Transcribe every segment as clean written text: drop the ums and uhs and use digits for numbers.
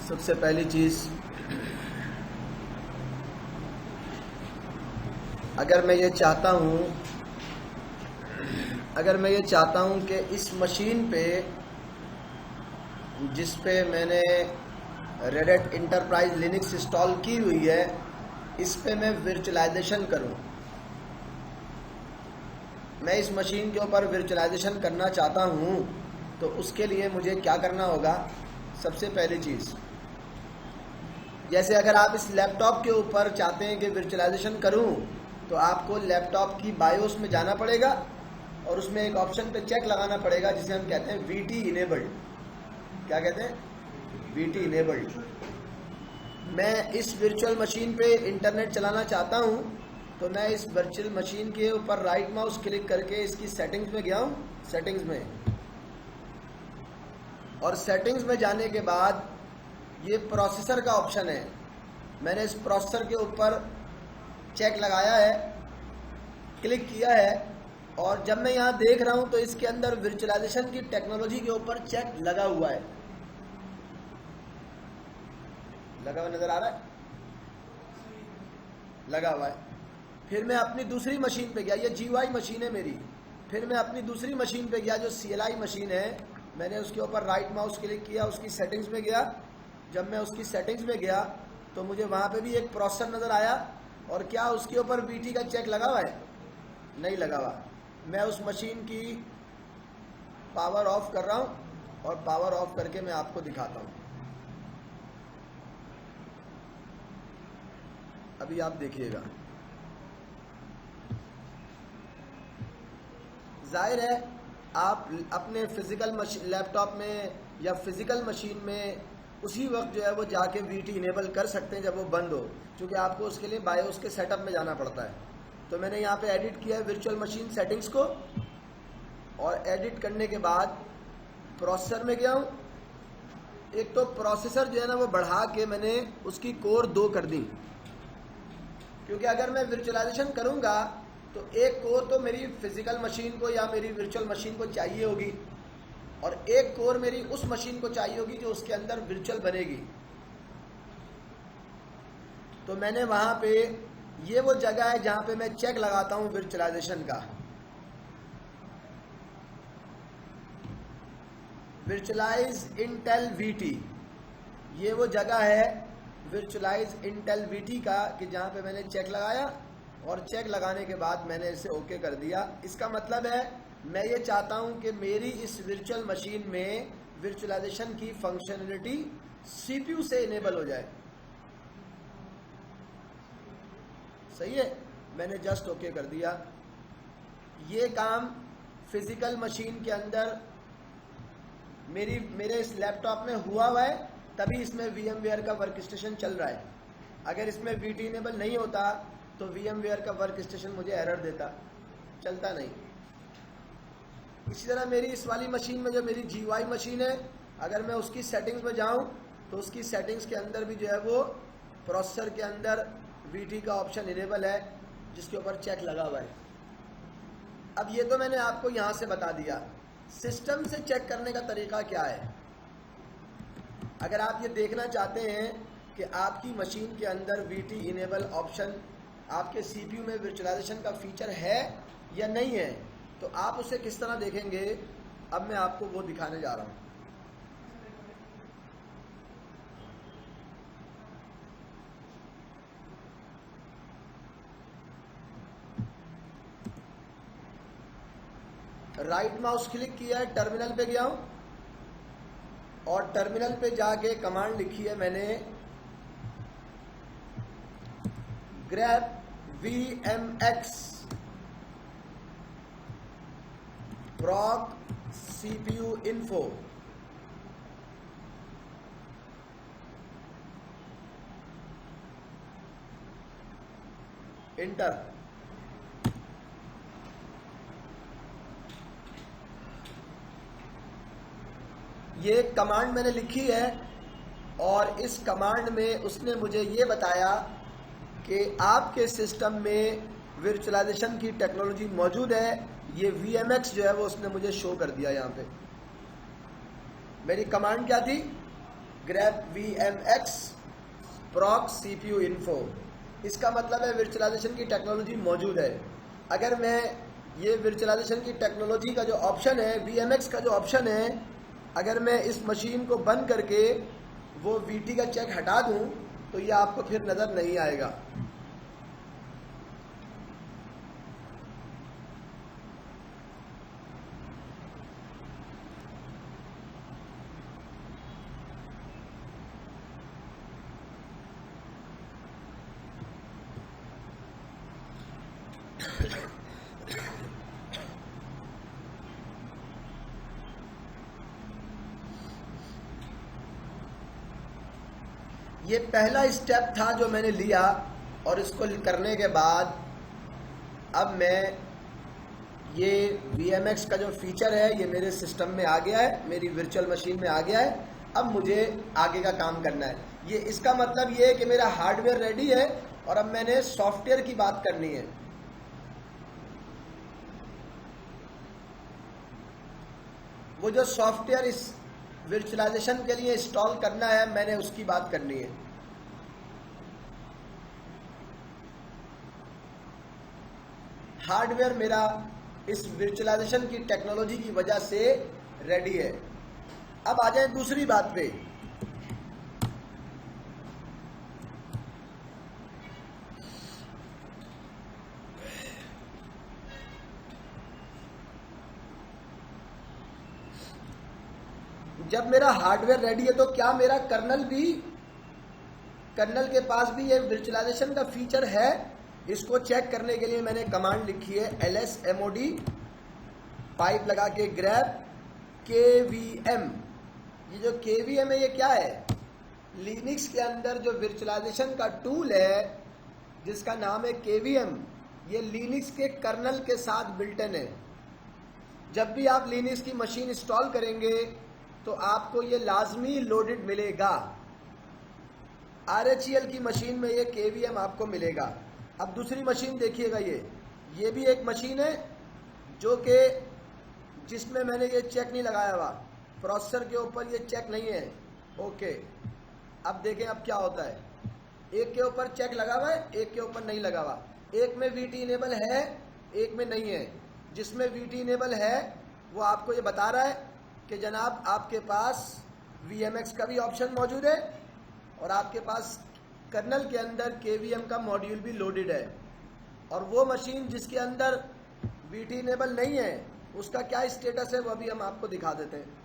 सबसे पहली चीज़, अगर मैं ये चाहता हूँ कि इस मशीन पे जिस पे मैंने red hat enterprise Linux install की हुई है, इस पे मैं वर्चुअलाइजेशन करूँ। मैं इस मशीन के ऊपर वर्चुअलाइजेशन करना चाहता हूँ, तो उसके लिए मुझे क्या करना होगा? सबसे पहली चीज़, जैसे अगर आप इस लैपटॉप के ऊपर चाहते हैं कि वर्चुअलाइजेशन करूँ, तो आपको लैपटॉप की बायोस में जाना पड़ेगा और उसमें एक ऑप्शन पे चेक लगाना पड़ेगा जिसे हम कहते हैं VT इनेबल्ड। क्या कहते हैं? VT enabled. मैं इस वर्चुअल मशीन पे इंटरनेट चलाना चाहता हूँ, तो मैं इस वर्चुअल मशीन के ऊपर राइट माउस क्लिक करके इसकी सेटिंग्स में गया हूँ, सेटिंग्स में, और सेटिंग्स में जाने के बाद ये प्रोसेसर का ऑप्शन है। मैंने इस प्रोसेसर के ऊपर चेक लगाया है, क्लिक किया है, और जब मैं यहाँ देख रहा हूँ तो इसके अंदर वर्चुअलाइजेशन की टेक्नोलॉजी के ऊपर चेक लगा हुआ है। लगा हुआ नजर आ रहा है? लगा हुआ है। फिर मैं अपनी दूसरी मशीन पे गया, ये GUI मशीन है मेरी। फिर मैं अपनी दूसरी मशीन पे गया जो CLI मशीन है, मैंने उसके ऊपर राइट माउस क्लिक किया, उसकी सेटिंग्स में गया। जब मैं उसकी सेटिंग्स में गया तो मुझे वहाँ पे भी एक प्रोसेसर नज़र आया, और क्या उसके ऊपर VT का चेक लगा हुआ है? नहीं लगा हुआ। मैं उस मशीन की पावर ऑफ कर रहा हूँ, और पावर ऑफ करके मैं आपको दिखाता हूँ। अभी आप देखिएगा, जाहिर है आप अपने फिजिकल लैपटॉप में या फिजिकल मशीन में उसी वक्त जो है वो जाके VT इनेबल कर सकते हैं जब वो बंद हो, क्योंकि आपको उसके लिए बायोस के सेटअप में जाना पड़ता है। तो मैंने यहाँ पे एडिट किया है वर्चुअल मशीन सेटिंग्स को, और एडिट करने के बाद प्रोसेसर में गया हूँ। एक तो प्रोसेसर जो है ना वो बढ़ा के मैंने उसकी कोर 2 कर दी, क्योंकि अगर मैं वर्चुअलाइजेशन करूँगा तो एक कोर तो मेरी फिजिकल मशीन को या मेरी वर्चुअल मशीन को चाहिए होगी, और एक कोर मेरी उस मशीन को चाहिए होगी जो उसके अंदर वर्चुअल बनेगी। तो मैंने वहाँ पे, ये वो जगह है जहाँ पे मैं चेक लगाता हूँ वर्चुअलाइजेशन का। वर्चुअलाइज इंटेल VT, ये वो जगह है वर्चुअलाइज इंटेल VT का, कि जहाँ पे मैंने चेक लगाया, और चेक लगाने के बाद मैंने इसे ओके कर दिया। इसका मतलब है मैं ये चाहता हूँ कि मेरी इस वर्चुअल मशीन में वर्चुअलाइजेशन की फंक्शनलिटी CPU से इनेबल हो जाए। सही है? मैंने जस्ट ओके कर दिया। ये काम फिजिकल मशीन के अंदर मेरे इस लैपटॉप में हुआ है, तभी इसमें VMware का वर्क स्टेशन चल रहा है। अगर इसमें VT इनेबल नहीं होता तो VMware का वर्क स्टेशन मुझे एरर देता, चलता नहीं। इसी तरह मेरी इस वाली मशीन में जो मेरी GUI मशीन है, अगर मैं उसकी सेटिंग्स में जाऊं तो उसकी सेटिंग्स के अंदर भी जो है वो प्रोसेसर के अंदर VT का ऑप्शन इनेबल है, जिसके ऊपर चेक लगा हुआ है। अब ये तो मैंने आपको यहाँ से बता दिया। सिस्टम से चेक करने का तरीका क्या है? अगर आप ये देखना चाहते हैं कि आपकी मशीन के अंदर VT इनेबल ऑप्शन, आपके CPU में वर्चुअलाइजेशन का फीचर है या नहीं है, तो आप उसे किस तरह देखेंगे? अब मैं आपको वो दिखाने जा रहा हूँ। राइट माउस क्लिक किया है, टर्मिनल पे गया हूँ, और टर्मिनल पे जाके कमांड लिखी है मैंने, grab VMX proc CPU info। Inter. ये कमांड मैंने लिखी है, और इस कमांड में उसने मुझे ये बताया कि आपके सिस्टम में वर्चुअलाइजेशन की टेक्नोलॉजी मौजूद है। ये VMX जो है वो उसने मुझे शो कर दिया। यहाँ पे मेरी कमांड क्या थी? grep VMX proc CPU info। इसका मतलब है वर्चुअलाइजेशन की टेक्नोलॉजी मौजूद है। अगर मैं ये वर्चुअलाइजेशन की टेक्नोलॉजी का जो ऑप्शन है, VMX का जो ऑप्शन है, अगर मैं इस मशीन को बंद करके वो VT का चेक हटा दूं तो ये आपको फिर नज़र नहीं आएगा। ये पहला स्टेप था जो मैंने लिया, और इसको करने के बाद अब मैं ये VMX का जो फीचर है ये मेरे सिस्टम में आ गया है, मेरी वर्चुअल मशीन में आ गया है। अब मुझे आगे का काम करना है। ये इसका मतलब ये है कि मेरा हार्डवेयर रेडी है और अब मैंने सॉफ्टवेयर की बात करनी है। वो जो सॉफ्टवेयर इस वर्चुअलाइजेशन के लिए इंस्टॉल करना है, मैंने उसकी बात करनी है। हार्डवेयर मेरा इस वर्चुअलाइजेशन की टेक्नोलॉजी की वजह से रेडी है। अब आ जाए दूसरी बात पे। जब मेरा हार्डवेयर रेडी है तो क्या मेरा कर्नल के पास भी ये वर्चुअलाइजेशन का फीचर है? इसको चेक करने के लिए मैंने कमांड लिखी है lsmod पाइप लगा के grep kvm। ये जो kvm है ये क्या है? लिनक्स के अंदर जो वर्चुअलाइजेशन का टूल है जिसका नाम है kvm, ये लिनक्स के कर्नल के साथ बिल्टन है। जब भी आप लिनक्स की मशीन इंस्टॉल करेंगे तो आपको ये लाजमी लोडेड मिलेगा। RHEL की मशीन में ये kvm आपको मिलेगा। अब दूसरी मशीन देखिएगा, ये भी एक मशीन है जो कि जिसमें मैंने ये चेक नहीं लगाया हुआ, प्रोसेसर के ऊपर ये चेक नहीं है। ओके, अब देखें अब क्या होता है। एक के ऊपर चेक लगा हुआ है, एक के ऊपर नहीं लगा हुआ। एक में VT इनेबल है, एक में नहीं है। जिसमें VT इनेबल है वो आपको ये बता रहा है कि जनाब आपके पास VMX का भी ऑप्शन मौजूद है और आपके पास कर्नल के अंदर kvm का मॉड्यूल भी लोडेड है। और वो मशीन जिसके अंदर VT इनेबल नहीं है उसका क्या स्टेटस है वो अभी हम आपको दिखा देते हैं।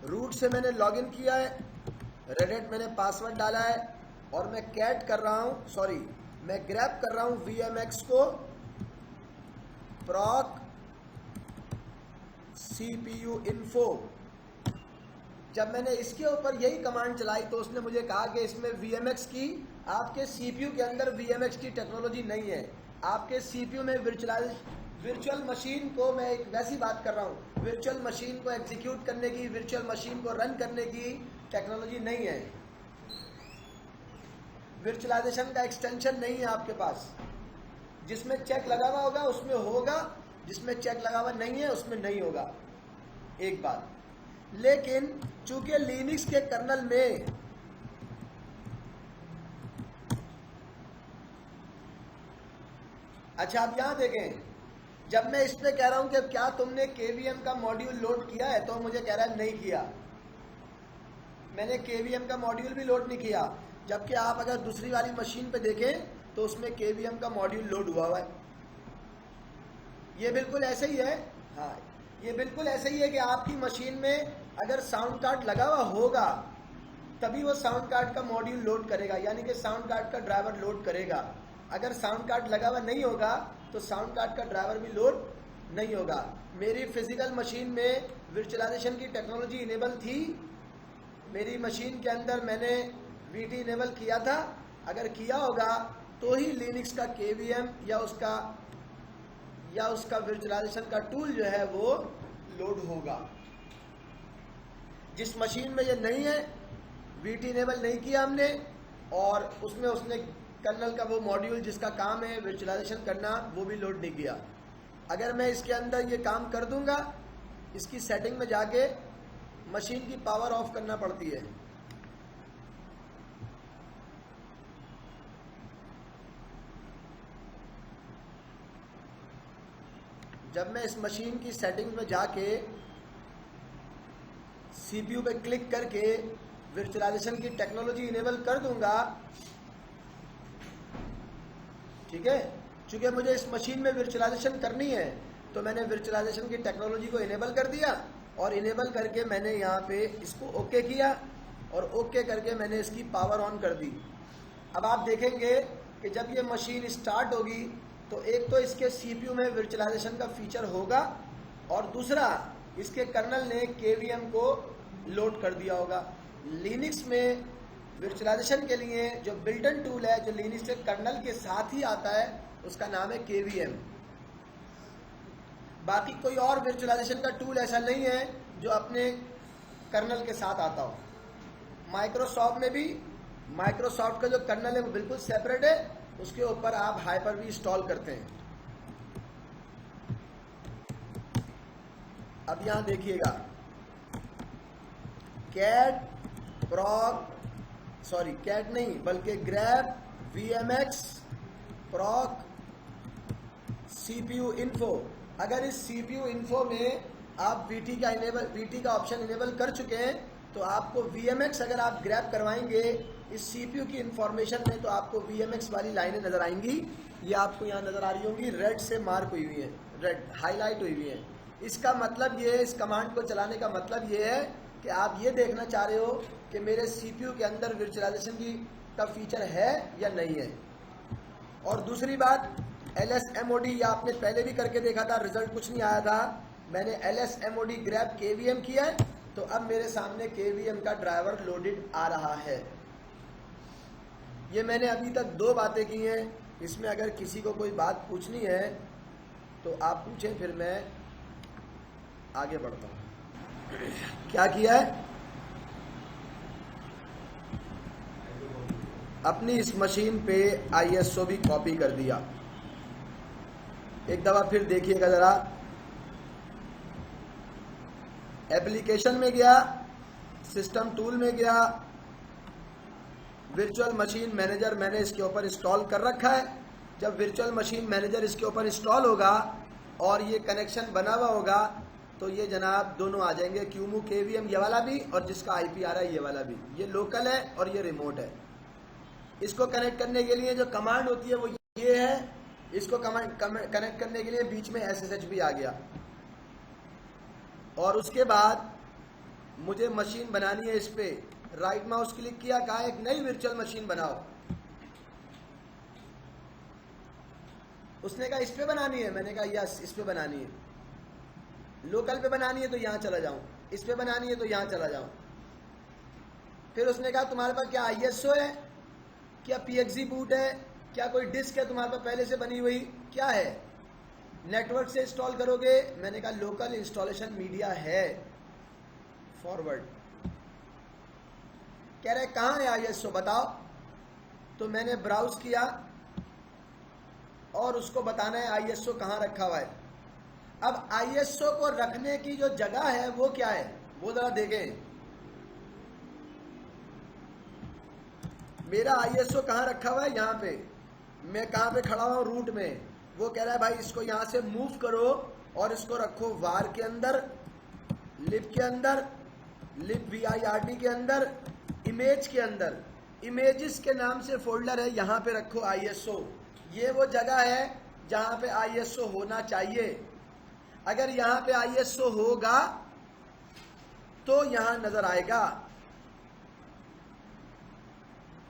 रूट से मैंने लॉगिन किया है, रेडिट मैंने पासवर्ड डाला है और मैं कैट कर रहा हूं, सॉरी मैं ग्रैब कर रहा हूं VMX को proc CPU info। जब मैंने इसके ऊपर यही कमांड चलाई तो उसने मुझे कहा कि इसमें VMX की, आपके CPU के अंदर VMX की टेक्नोलॉजी नहीं है। आपके CPU में वर्चुअल मशीन को, मैं एक वैसी बात कर रहा हूँ, वर्चुअल मशीन को एग्जीक्यूट करने की, वर्चुअल मशीन को रन करने की टेक्नोलॉजी नहीं है। वर्चुअलाइजेशन का एक्सटेंशन नहीं है आपके पास। जिसमें चेक लगा हुआ होगा उसमें होगा, जिसमें चेक लगा हुआ नहीं है उसमें नहीं होगा। एक बात, लेकिन चूंकि लिनक्स के कर्नल में अच्छा आप यहां देखें, जब मैं इस पे कह रहा हूं कि क्या तुमने kvm का मॉड्यूल लोड किया है तो मुझे कह रहा है नहीं किया। मैंने kvm का मॉड्यूल भी लोड नहीं किया, जबकि आप अगर दूसरी वाली मशीन पे देखें तो उसमें kvm का मॉड्यूल लोड हुआ है। ये बिल्कुल ऐसे ही है। हाँ, ये बिल्कुल ऐसे ही है कि आपकी मशीन में अगर साउंड कार्ड लगा हुआ होगा तभी वो साउंड कार्ड का मॉड्यूल लोड करेगा, यानी कि साउंड कार्ड का ड्राइवर लोड करेगा। अगर साउंड कार्ड लगा हुआ नहीं होगा तो साउंड कार्ड का ड्राइवर भी लोड नहीं होगा। मेरी फिजिकल मशीन में वर्चुअलाइजेशन की टेक्नोलॉजी इनेबल थी। मेरी मशीन के अंदर मैंने VT इनेबल किया था। अगर किया होगा तो ही लिनक्स का kvm या उसका वर्चुअलाइजेशन का टूल जो है वो लोड होगा। जिस मशीन में ये नहीं है, VT इनेबल नहीं किया हमने और उसमें उसने कर्नल का वो मॉड्यूल जिसका काम है वर्चुअलाइजेशन करना, वो भी लोड नहीं किया। अगर मैं इसके अंदर ये काम कर दूंगा, इसकी सेटिंग में जाके मशीन की पावर ऑफ करना पड़ती है। जब मैं इस मशीन की सेटिंग में जाके सीपीयू पे क्लिक करके वर्चुअलाइजेशन की टेक्नोलॉजी इनेबल कर दूंगा, ठीक है, चूंकि मुझे इस मशीन में वर्चुअलाइजेशन करनी है तो मैंने वर्चुअलाइजेशन की टेक्नोलॉजी को इनेबल कर दिया और इनेबल करके मैंने यहाँ पे इसको ओके किया और ओके करके मैंने इसकी पावर ऑन कर दी। अब आप देखेंगे कि जब ये मशीन स्टार्ट होगी तो एक तो इसके सीपीयू में वर्चुअलाइजेशन का फीचर होगा और दूसरा इसके कर्नल ने केवीएम को लोड कर दिया होगा। लिनक्स में वर्चुअलाइजेशन के लिए जो बिल्ट इन टूल है, जो लिनक्स के कर्नल के साथ ही आता है, उसका नाम है केवीएम। बाकी कोई और वर्चुअलाइजेशन का टूल ऐसा नहीं है जो अपने कर्नल के साथ आता हो। माइक्रोसॉफ्ट में भी माइक्रोसॉफ्ट का जो कर्नल है वो बिल्कुल सेपरेट है, उसके ऊपर आप हाइपर भी इंस्टॉल करते हैं। अब यहां देखिएगा, कैट नहीं बल्कि ग्रैब वीएमएक्स प्रॉक सीपीयू इन्फो। अगर इस सीपीयू इन्फो में आप वीटी का ऑप्शन इनेबल कर चुके हैं तो आपको वीएमएक्स अगर आप ग्रैब करवाएंगे इस सीपीयू की इंफॉर्मेशन में, तो आपको वीएमएक्स वाली लाइनें नजर आएंगी। ये आपको यहाँ नजर आ रही होंगी, रेड से मार्क हुई हुई है, रेड हाईलाइट हुई हुई है। इसका मतलब ये है, इस कमांड को चलाने का मतलब ये है कि आप ये देखना चाह रहे हो कि मेरे सीपीयू के अंदर वर्चुअलाइजेशन का फीचर है या नहीं है। और दूसरी बात, LSMOD, ये आपने पहले भी करके देखा था, रिजल्ट कुछ नहीं आया था। मैंने LSMOD ग्रैब KVM किया है तो अब मेरे सामने KVM का ड्राइवर लोडेड आ रहा है। ये मैंने अभी तक 2 बातें की हैं। इसमें अगर किसी को कोई बात पूछनी है तो आप पूछें, फिर मैं आगे बढ़ता हूं। क्या किया है, अपनी इस मशीन पे ISO भी कॉपी कर दिया। एक दफा फिर देखिएगा जरा, एप्लीकेशन में गया, सिस्टम टूल में गया, वर्चुअल मशीन मैनेजर मैंने इसके ऊपर इंस्टॉल कर रखा है। जब वर्चुअल मशीन मैनेजर इसके ऊपर इंस्टॉल होगा और ये कनेक्शन बना हुआ होगा तो ये जनाब दोनों आ जाएंगे, QEMU KVM ये वाला भी और जिसका IP आ रहा है ये वाला भी। ये लोकल है और ये रिमोट है। इसको कनेक्ट करने के लिए जो कमांड होती है वो ये है। इसको कनेक्ट करने के लिए बीच में SSH भी आ गया। और उसके बाद मुझे मशीन बनानी है, इस पे राइट माउस क्लिक किया, कहा एक नई वर्चुअल मशीन बनाओ। उसने कहा इस पे बनानी है, मैंने कहा यस इस पे बनानी है। लोकल पे बनानी है तो यहां चला जाऊं, इस पे बनानी है तो यहां चला जाऊं। फिर उसने कहा तुम्हारे पास क्या ISO है, क्या PXE बूट है, क्या कोई डिस्क है तुम्हारे पास पहले से बनी हुई, क्या है, नेटवर्क से इंस्टॉल करोगे। मैंने कहा लोकल इंस्टॉलेशन मीडिया है, फॉरवर्ड। कह रहे कहां है ISO बताओ। तो मैंने ब्राउज किया और उसको बताना है ISO कहां रखा हुआ है। अब ISO को रखने की जो जगह है वो क्या है, वो जरा देखें। मेरा ISO कहां रखा हुआ है, यहां पे। मैं कहां पे खड़ा हुआ, रूट में। वो कह रहा है भाई इसको यहां से मूव करो और इसको रखो वार के अंदर, लिब के अंदर, लिब VIRD के अंदर, इमेज के अंदर। इमेजेस के नाम से फोल्डर है, यहां पे रखो ISO। ये वो जगह है जहां पे ISO होना चाहिए। अगर यहां पे ISO होगा तो यहां नजर आएगा,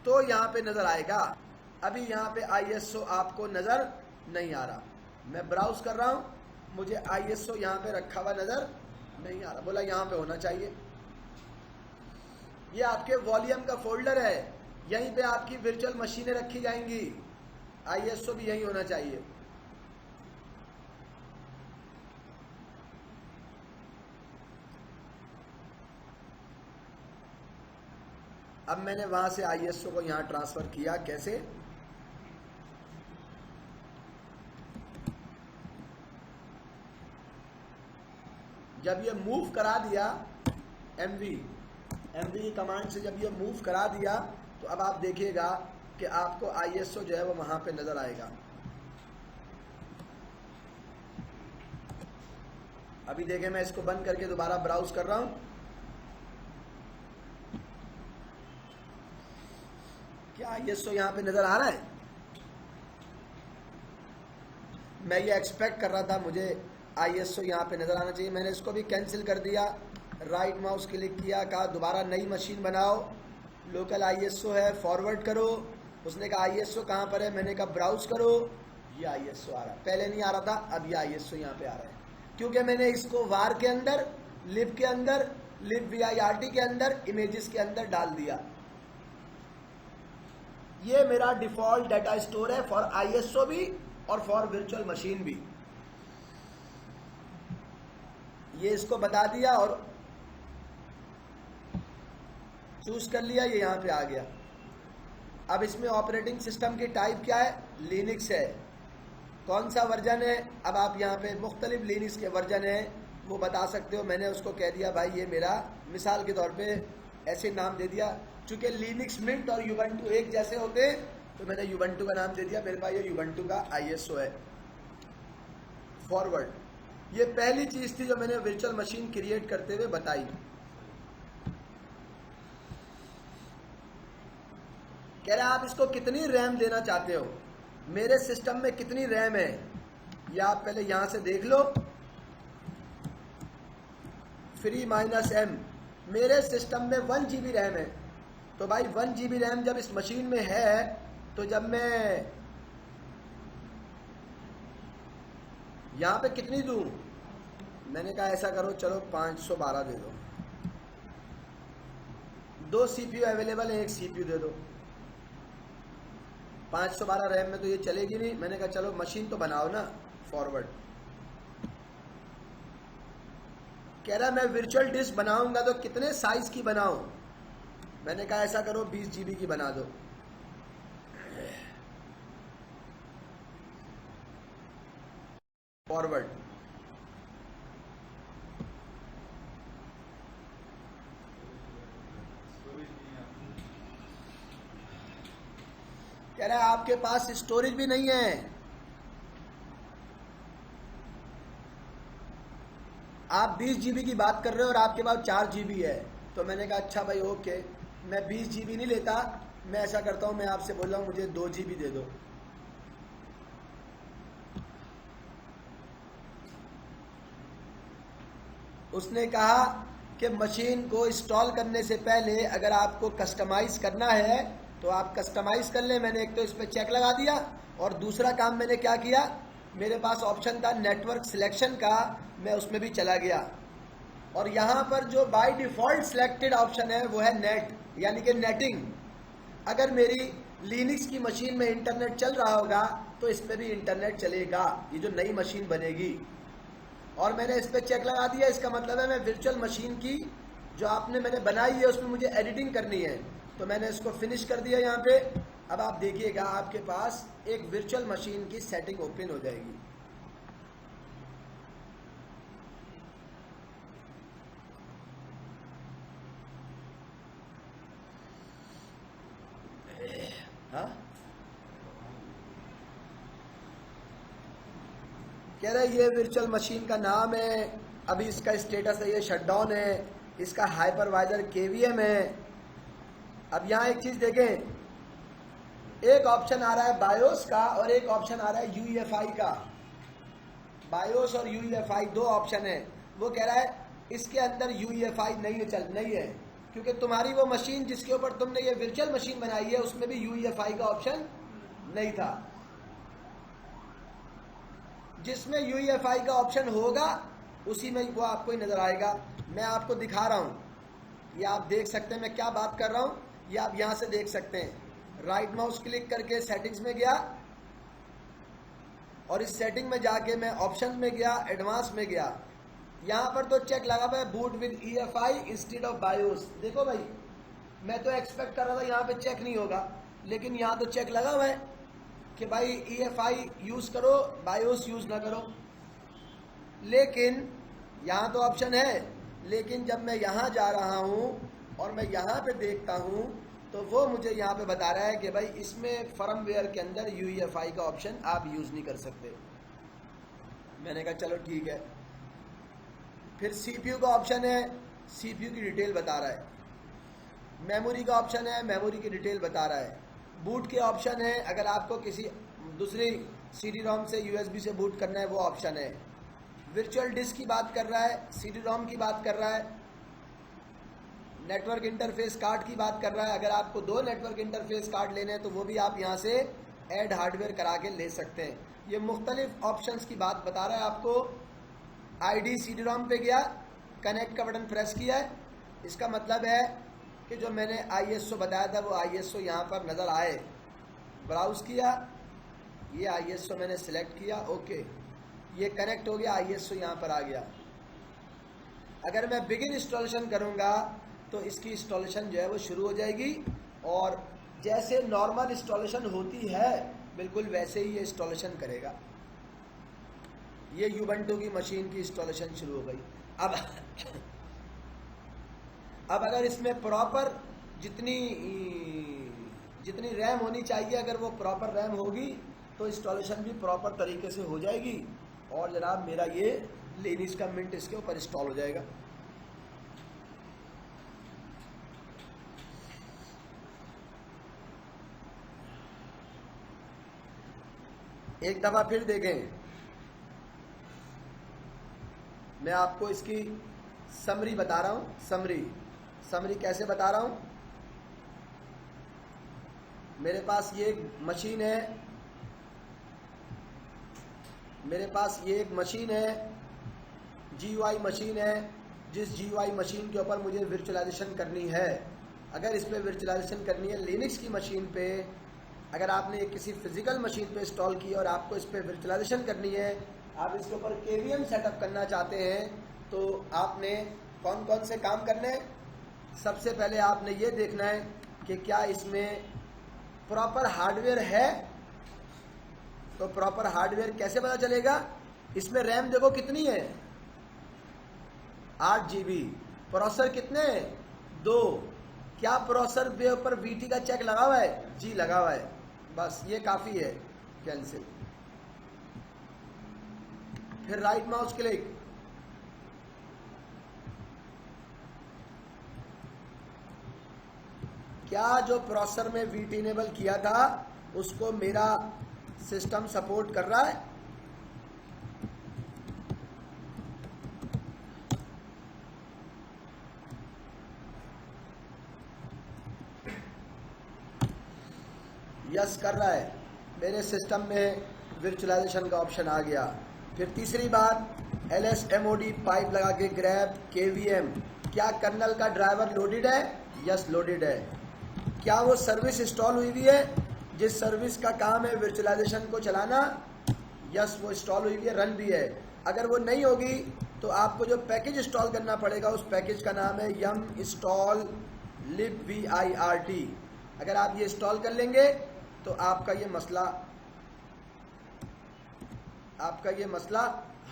तो यहां पे नजर आएगा। अभी यहां पे ISO आपको नजर नहीं आ रहा। मैं ब्राउज कर रहा हूं, मुझे ISO यहां पे रखा हुआ नजर नहीं आ रहा। बोला यहां पे होना चाहिए। ये आपके वॉल्यूम का फोल्डर है, यहीं पे आपकी वर्चुअल मशीनें रखी जाएंगी। ISO भी यहीं होना चाहिए। अब मैंने वहां से ISO को यहां ट्रांसफर किया। कैसे, जब ये मूव करा दिया एमवी की कमांड से, जब ये मूव करा दिया तो अब आप देखिएगा कि आपको आईएसओ जो है वो वहां पे नजर आएगा। अभी देखें, मैं इसको बंद करके दोबारा ब्राउज कर रहा हूं। क्या आईएसओ यहां पे नजर आ रहा है? मैं ये एक्सपेक्ट कर रहा था मुझे आईएसओ यहाँ पे नज़र आना चाहिए। मैंने इसको भी कैंसिल कर दिया, राइट माउस क्लिक किया, कहा दोबारा नई मशीन बनाओ, लोकल आईएसओ है, फॉरवर्ड करो। उसने कहा आईएसओ कहाँ पर है? मैंने कहा ब्राउज करो, ये आईएसओ आ रहा है। पहले नहीं आ रहा था, अब ये आईएसओ यहाँ पे आ रहा है, क्योंकि मैंने इसको वार के अंदर, लिब के अंदर, लिब VIRT के अंदर, इमेजेस के अंदर डाल दिया। ये मेरा डिफॉल्ट डाटा स्टोर है फॉर आईएसओ भी और फॉर वर्चुअल मशीन भी। ये इसको बता दिया और चूज कर लिया, ये यहां पे आ गया। अब इसमें ऑपरेटिंग सिस्टम की टाइप क्या है? लिनक्स है। कौन सा वर्जन है? अब आप यहाँ पे मुख्तलिफ लिनक्स के वर्जन है वो बता सकते हो। मैंने उसको कह दिया भाई ये मेरा, मिसाल के तौर पे ऐसे नाम दे दिया, चूंकि लिनक्स मिंट और यूबंटू एक जैसे होते हैं तो मैंने यूबंटू का नाम दे दिया। मेरे पास ये यूबंटू का आईएसओ है। फॉरवर्ड। ये पहली चीज थी जो मैंने वर्चुअल मशीन क्रिएट करते हुए बताई। कह रहे आप इसको कितनी रैम देना चाहते हो, मेरे सिस्टम में कितनी रैम है, या आप पहले यहां से देख लो। फ्री -m, मेरे सिस्टम में 1 GB रैम है। तो भाई 1 GB रैम जब इस मशीन में है, तो जब मैं यहां पे कितनी दूं? मैंने कहा ऐसा करो, चलो 512 दे दो। 2 CPU अवेलेबल है, 1 CPU दे दो। 512 रैम में तो ये चलेगी नहीं। मैंने कहा चलो मशीन तो बनाओ ना। फॉरवर्ड। कह रहा मैं वर्चुअल डिस्क बनाऊंगा तो कितने साइज की बनाऊं? मैंने कहा ऐसा करो 20 GB की बना दो। फॉरवर्ड। कह रहा है आपके पास स्टोरेज भी नहीं है, आप 20 GB की बात कर रहे हो और आपके पास 4 GB है। तो मैंने कहा अच्छा भाई ओके, मैं 20 GB नहीं लेता, मैं ऐसा करता हूं, मैं आपसे बोल रहा हूं मुझे 2 GB दे दो। उसने कहा कि मशीन को इंस्टॉल करने से पहले अगर आपको कस्टमाइज करना है तो आप कस्टमाइज कर लें। मैंने एक तो इस पर चेक लगा दिया और दूसरा काम मैंने क्या किया, मेरे पास ऑप्शन था नेटवर्क सिलेक्शन का, मैं उसमें भी चला गया। और यहां पर जो बाय डिफॉल्ट सिलेक्टेड ऑप्शन है वो है नेट, यानी कि नेटिंग। अगर मेरी लिनक्स की मशीन में इंटरनेट चल रहा होगा तो इस पर भी इंटरनेट चलेगा, ये जो नई मशीन बनेगी। और मैंने इस पर चेक लगा दिया, इसका मतलब है मैं वर्चुअल मशीन की जो मैंने बनाई है उसमें मुझे एडिटिंग करनी है, तो मैंने इसको फिनिश कर दिया यहाँ पे। अब आप देखिएगा आपके पास एक वर्चुअल मशीन की सेटिंग ओपन हो जाएगी। हाँ, कह रहे ये वर्चुअल मशीन का नाम है, अभी इसका स्टेटस है ये शटडाउन है, इसका हाइपरवाइजर KVM है। अब यहाँ एक चीज देखें, एक ऑप्शन आ रहा है बायोस का और एक ऑप्शन आ रहा है UEFI का। बायोस और UEFI 2 ऑप्शन है। वो कह रहा है इसके अंदर UEFI नहीं है, क्योंकि तुम्हारी वो मशीन जिसके ऊपर तुमने ये वर्चुअल मशीन बनाई है उसमें भी UEFI का ऑप्शन नहीं था। जिसमें UEFI का ऑप्शन होगा उसी में वो आपको ही नजर आएगा। मैं आपको दिखा रहा हूं, ये आप देख सकते हैं मैं क्या बात कर रहा हूं, ये आप यहां से देख सकते हैं। राइट माउस क्लिक करके सेटिंग्स में गया और इस सेटिंग में जाके मैं ऑप्शन में गया, एडवांस में गया। यहां पर तो चेक लगा हुआ है boot with EFI instead of BIOS. देखो भाई, मैं तो एक्सपेक्ट कर रहा था यहां पे चेक नहीं होगा, लेकिन यहां तो चेक लगा हुआ है कि भाई EFI यूज करो, बायोस यूज ना करो। लेकिन यहाँ तो ऑप्शन है, लेकिन जब मैं यहाँ जा रहा हूँ और मैं यहाँ पे देखता हूँ तो वो मुझे यहाँ पे बता रहा है कि भाई इसमें फर्मवेयर के अंदर UEFI का ऑप्शन आप यूज़ नहीं कर सकते। मैंने कहा चलो ठीक है। फिर CPU का ऑप्शन है, CPU की डिटेल बता रहा है। मेमोरी का ऑप्शन है, मेमोरी की डिटेल बता रहा है। बूट के ऑप्शन है, अगर आपको किसी दूसरी CD-ROM से USB से बूट करना है वो ऑप्शन है। वर्चुअल डिस्क की बात कर रहा है, CD-ROM की बात कर रहा है, नेटवर्क इंटरफेस कार्ड की बात कर रहा है। अगर आपको 2 नेटवर्क इंटरफेस कार्ड लेने हैं तो वो भी आप यहाँ से ऐड हार्डवेयर करा के ले सकते हैं। ये मुख्तलिफ ऑप्शंस की बात बता रहा है आपको। ID CD-ROM पे गया, कनेक्ट का बटन प्रेस किया है, इसका मतलब है कि जो मैंने ISO बताया था वो ISO यहाँ पर नज़र आए। ब्राउज किया, ये ISO मैंने सिलेक्ट किया, ओके, ये कनेक्ट हो गया, ISO यहाँ पर आ गया। अगर मैं बिगिन इंस्टॉलेशन करूँगा तो इसकी इंस्टॉलेशन जो है वो शुरू हो जाएगी और जैसे नॉर्मल इंस्टॉलेशन होती है बिल्कुल वैसे ही ये इंस्टॉलेशन करेगा। ये यूबंटू की मशीन की इंस्टॉलेशन शुरू हो गई। अब अगर इसमें प्रॉपर जितनी रैम होनी चाहिए, अगर वो प्रॉपर रैम होगी तो इंस्टॉलेशन भी प्रॉपर तरीके से हो जाएगी और जनाब मेरा ये लिनक्स का मिंट इसके ऊपर इंस्टॉल हो जाएगा। एक दफा फिर देखें, मैं आपको इसकी समरी बता रहा हूं। समरी कैसे बता रहा हूं? मेरे पास ये एक मशीन है, GUI मशीन है, जिस GUI मशीन के ऊपर मुझे वर्चुअलाइजेशन करनी है। अगर इस पर वर्चुअलाइजेशन करनी है लिनक्स की मशीन पे, अगर आपने किसी फिजिकल मशीन पे इंस्टॉल की और आपको इस पर वर्चुअलाइजेशन करनी है, आप इसके ऊपर KVM सेटअप करना चाहते हैं, तो आपने कौन कौन से काम करने हैं? सबसे पहले आपने ये देखना है कि क्या इसमें प्रॉपर हार्डवेयर है। तो प्रॉपर हार्डवेयर कैसे पता चलेगा? इसमें रैम देखो कितनी है, 8 GB। प्रोसेसर कितने हैं? 2। क्या प्रोसेसर के ऊपर VT का चेक लगा हुआ है? जी लगा हुआ है, बस ये काफी है। कैंसिल, फिर राइट माउस क्लिक, क्या जो प्रोसेसर में VT इनेबल किया था उसको मेरा सिस्टम सपोर्ट कर रहा है? यस कर रहा है, मेरे सिस्टम में वर्चुअलाइजेशन का ऑप्शन आ गया। फिर तीसरी बात, LSMOD पाइप लगा के ग्रैब KVM, क्या कर्नल का ड्राइवर लोडेड है? यस लोडेड है। क्या वो सर्विस इंस्टॉल हुई हुई है जिस सर्विस का काम है वर्चुअलाइजेशन को चलाना? यस वो इंस्टॉल हुई हुई है, रन भी है। अगर वो नहीं होगी तो आपको जो पैकेज इंस्टॉल करना पड़ेगा उस पैकेज का नाम है yum install libvirt। अगर आप ये इंस्टॉल कर लेंगे तो आपका ये मसला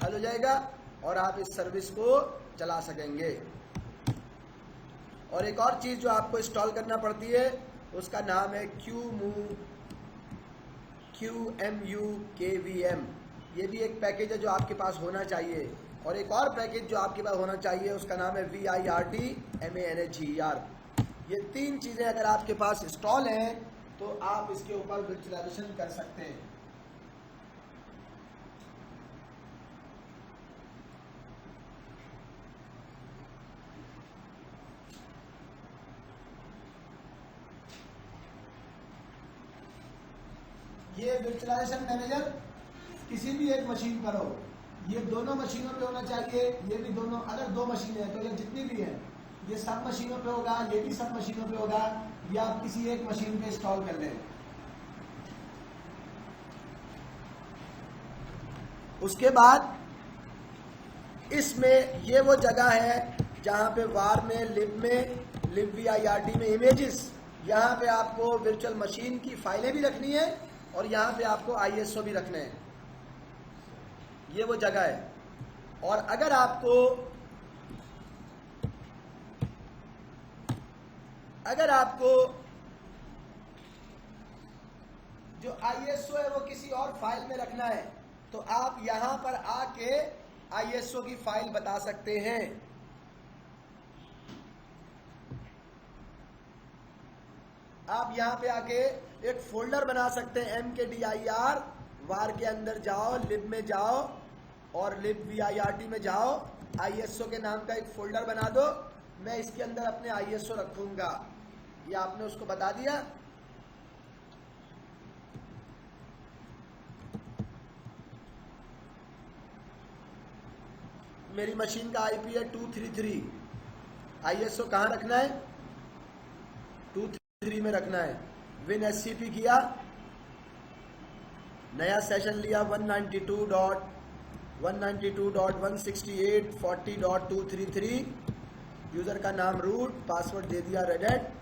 हल हो जाएगा और आप इस सर्विस को चला सकेंगे। और एक और चीज़ जो आपको इंस्टॉल करना पड़ती है उसका नाम है QEMU KVM। ये भी एक पैकेज है जो आपके पास होना चाहिए। और एक और पैकेज जो आपके पास होना चाहिए उसका नाम है VIRT MANAGER। ये 3 चीज़ें अगर आपके पास इंस्टॉल हैं तो आप इसके ऊपर वर्चुअलाइजेशन कर सकते हैं। ये वर्चुअलाइजेशन मैनेजर किसी भी एक मशीन पर हो, ये दोनों मशीनों पे होना चाहिए। ये भी दोनों, अगर 2 मशीनें हैं तो ये जितनी भी हैं ये सब मशीनों पे होगा, ये भी सब मशीनों पे होगा, या आप किसी एक मशीन पे इंस्टॉल कर लें। उसके बाद इसमें ये वो जगह है जहां पे वार में libvirt में इमेजेस, यहाँ पे आपको वर्चुअल मशीन की फाइलें भी रखनी है और यहाँ पे आपको ISO भी रखने हैं। ये वो जगह है। और अगर आपको जो ISO है वो किसी और फाइल में रखना है तो आप यहां पर आके ISO की फाइल बता सकते हैं। आप यहां पे आके एक फोल्डर बना सकते हैं mkdir var के अंदर जाओ, lib में जाओ और libvirt में जाओ, ISO के नाम का एक फोल्डर बना दो। मैं इसके अंदर अपने ISO रखूंगा। ये आपने उसको बता दिया। मेरी मशीन का IP है 233। ISO कहां रखना है? 233 में रखना है। WinSCP किया, नया सेशन लिया 192.168.40.233, यूजर का नाम रूट, पासवर्ड दे दिया रेडेट।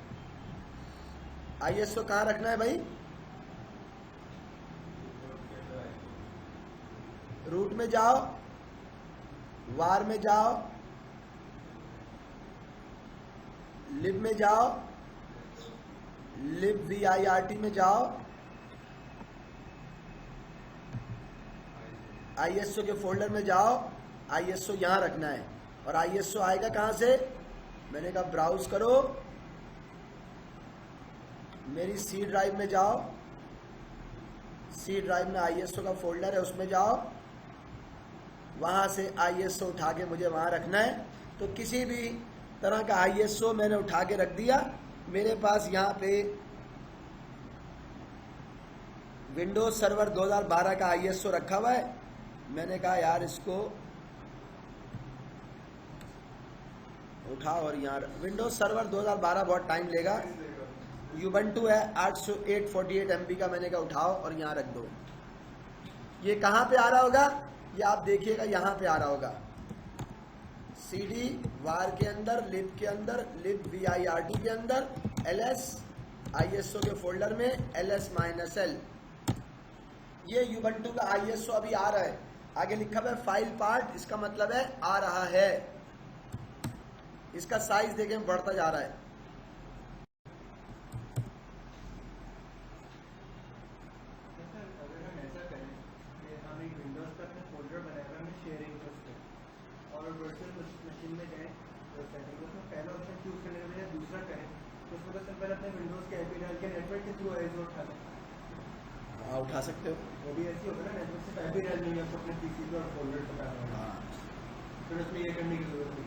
ISO कहां रखना है भाई? रूट में जाओ, वार में जाओ, लिब में जाओ, libvirt में जाओ, ISO के फोल्डर में जाओ, ISO यहां रखना है। और ISO आएगा कहां से? मैंने कहा ब्राउज करो, मेरी सी ड्राइव में जाओ, सी ड्राइव में ISO का फोल्डर है उसमें जाओ, वहां से ISO उठा के मुझे वहां रखना है। तो किसी भी तरह का ISO मैंने उठा के रख दिया। मेरे पास यहाँ पे विंडोज सर्वर 2012 का ISO रखा हुआ है। मैंने कहा यार इसको उठाओ और यहाँ विंडोज सर्वर 2012 बहुत टाइम लेगा। Ubuntu है 848 MB का, मैंने कहा उठाओ और यहाँ रख दो। ये कहाँ पे आ रहा होगा? ये आप देखिएगा यहाँ पे आ रहा होगा, CD var के अंदर, lib के अंदर, libvirt के अंदर, ls ISO के फोल्डर में ls-l। ये Ubuntu का ISO अभी आ रहा है। आगे लिखा हुआ है फाइल पार्ट, इसका मतलब है आ रहा है। इसका साइज देखें बढ़ता जा रहा है। हाँ उठा सकते हो। वो भी ऐसी होगा ना, नेटवर्क से IP डाल देंगे आपको अपने PC पे और फोल्डर पे डालना है। हाँ फिर उसमें ये करने की जरूरत नहीं।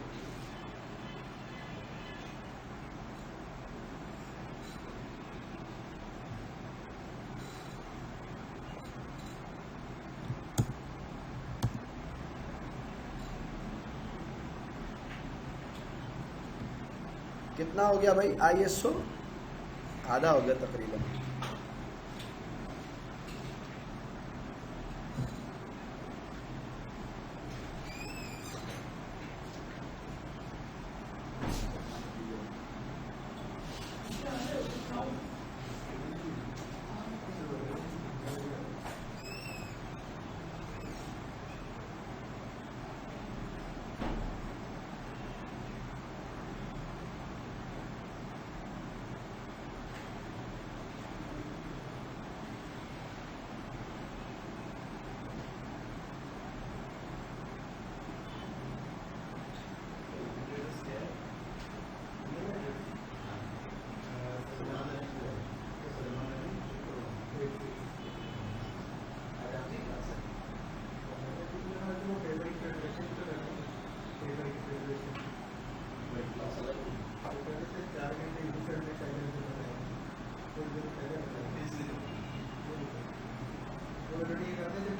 कितना हो गया भाई ISO? आधा हो गया तकरीबन।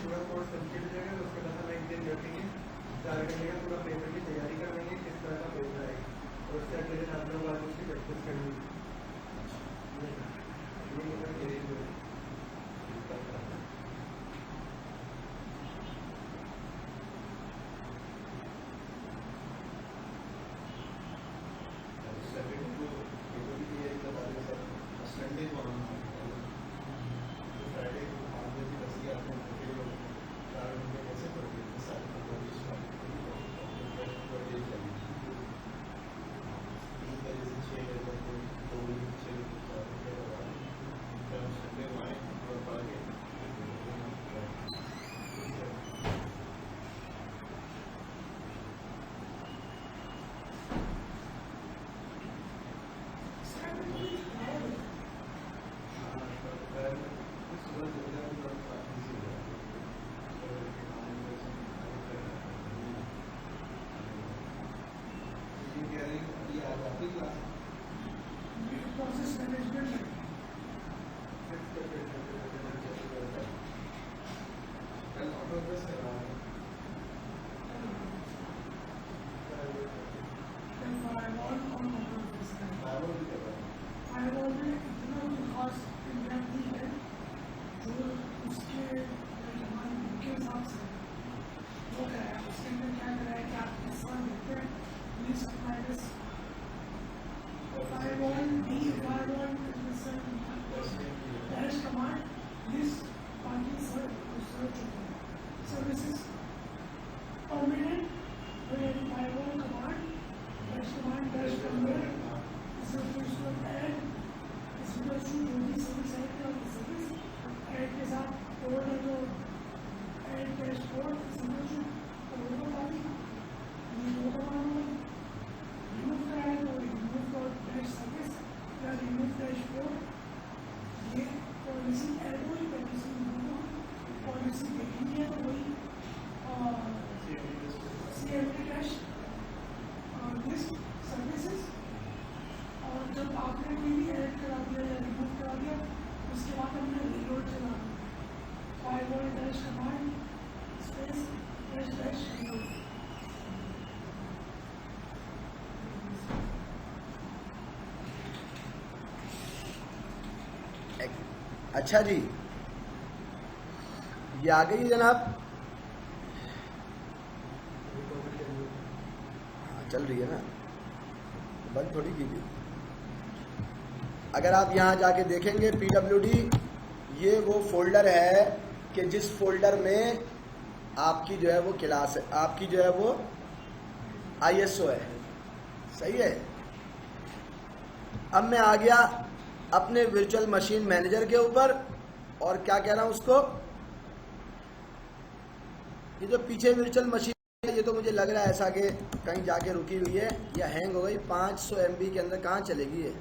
पूरा कोर्स कंप्लीट हो जाएगा, उसके बाद हम एक दिन बैठेंगे, 4 घंटे का पूरा पेपर की तैयारी कर लेंगे, किस तरह का पेपर आएगा, और उसके अगले दिन आप लोग आज उसकी प्रैक्टिस करेंगे। प्रोसेस मैनेजमेंट में फायरवॉल और मोटरफेस है। फायरवॉल में इतना जो खास इंडिया नहीं है जो उसके हमारे बुक के हिसाब से वो कराया। उसके अंदर क्या कराया कि आप इस बार देखते हैं list minus firewall B firewall dash command list बाकी सर्च होते हैं। Services permanent firewall command dash convert is equals to add is equals to जो भी सर्विस है क्या सर्विस ऐड के साथ कोड है जो add dash code is equals to code का वाली ये दो कमांड होगा। रिमूव कराया तो रिमूव डॉट डैश सर्विस या रिमूव डैश कोड ये पॉलिसी ऐड हुई पॉलिसी रिमूव हुई पॉलिसी देखनी है तो वही CMD डैश लिस्ट सर्विसेज और जब आपने कोई भी ऐड करा दिया या रिमूव करा दिया उसके बाद हमने रीलोड चला firewall dash command space dash dash reload. अच्छा जी, ये आ गई जनाब, चल रही है ना, बंद थोड़ी की थी। अगर आप यहाँ जाके देखेंगे PWD, ये वो फोल्डर है कि जिस फोल्डर में आपकी जो है वो क्लास है, आपकी जो है वो ISO है। सही है। अब मैं आ गया अपने वर्चुअल मशीन मैनेजर के ऊपर और क्या कह रहा हूँ उसको, ये जो पीछे वर्चुअल मशीन, ये तो मुझे लग रहा है ऐसा कि कहीं जाके रुकी हुई है या हैंग हो गई। 500 MB के अंदर कहाँ चलेगी ये।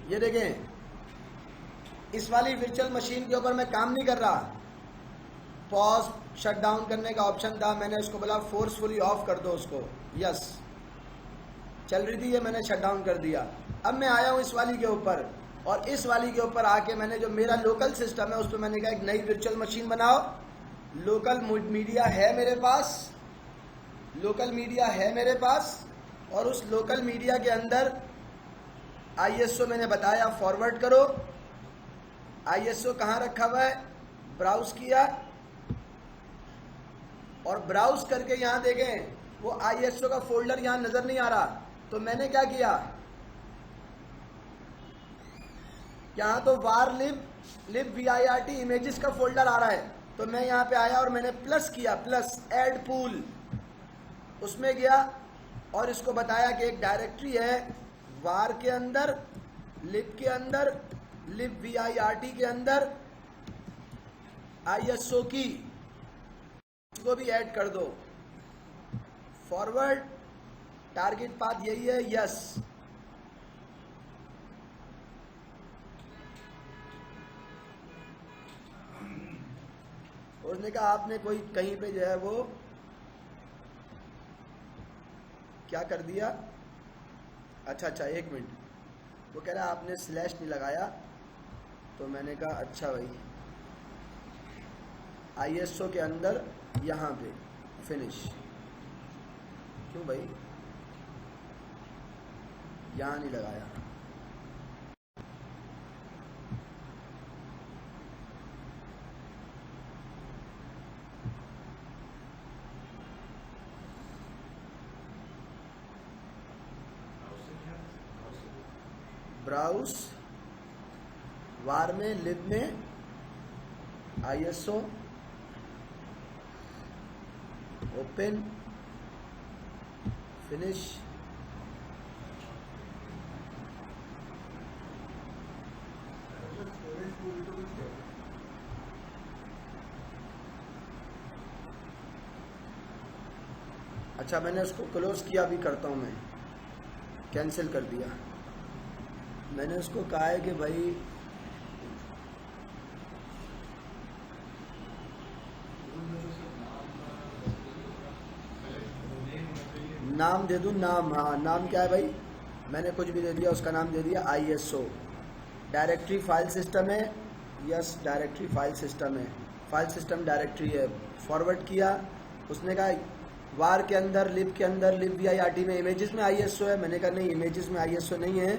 ये देखें, इस वाली वर्चुअल मशीन के ऊपर मैं काम नहीं कर रहा। पॉज शट डाउन करने का ऑप्शन था, मैंने उसको बोला फोर्सफुली ऑफ कर दो उसको, यस। चल रही थी ये, मैंने शट डाउन कर दिया। अब मैं आया हूँ इस वाली के ऊपर और इस वाली के ऊपर आके मैंने जो मेरा लोकल सिस्टम है उस पर मैंने कहा एक नई वर्चुअल मशीन बनाओ। लोकल मीडिया है मेरे पास, लोकल मीडिया है मेरे पास और उस लोकल मीडिया के अंदर ISO मैंने बताया फॉरवर्ड करो। ISO कहाँ रखा हुआ है, ब्राउज किया और ब्राउज करके यहाँ देखें वो ISO का फोल्डर यहाँ नजर नहीं आ रहा, तो मैंने क्या किया, यहाँ तो वार लिब VIRT इमेजेस का फोल्डर आ रहा है, तो मैं यहाँ पे आया और मैंने प्लस किया, प्लस ऐड पूल, उसमें गया और इसको बताया कि एक डायरेक्टरी है वार के अंदर, लिब के अंदर, लिब VIRT के अंदर ISO की, इसको भी ऐड कर दो। फॉरवर्ड, टारगेट पाथ यही है, यस। उसने कहा आपने कोई कहीं पे जो है वो क्या कर दिया, अच्छा 1 मिनट, वो कह रहा आपने स्लैश नहीं लगाया, तो मैंने कहा अच्छा भाई ISO के अंदर यहाँ पे फिनिश, क्यों भाई यहाँ नहीं लगाया। ब्राउज, वार में, लिब में, ISO, ओपन, फिनिश। अच्छा मैंने उसको क्लोज किया, भी करता हूं मैं, कैंसिल कर दिया। मैंने उसको कहा है कि भाई नाम दे दूँ, नाम, हाँ नाम क्या है भाई, मैंने कुछ भी दे दिया, उसका नाम दे दिया ISO। डायरेक्टरी फाइल सिस्टम है, यस डायरेक्टरी फाइल सिस्टम है, फाइल सिस्टम डायरेक्टरी है। फॉरवर्ड किया, उसने कहा वार के अंदर, लिब के अंदर, libvirt में इमेजेस में ISO है। मैंने कहा नहीं, इमेजेस में ISO नहीं है,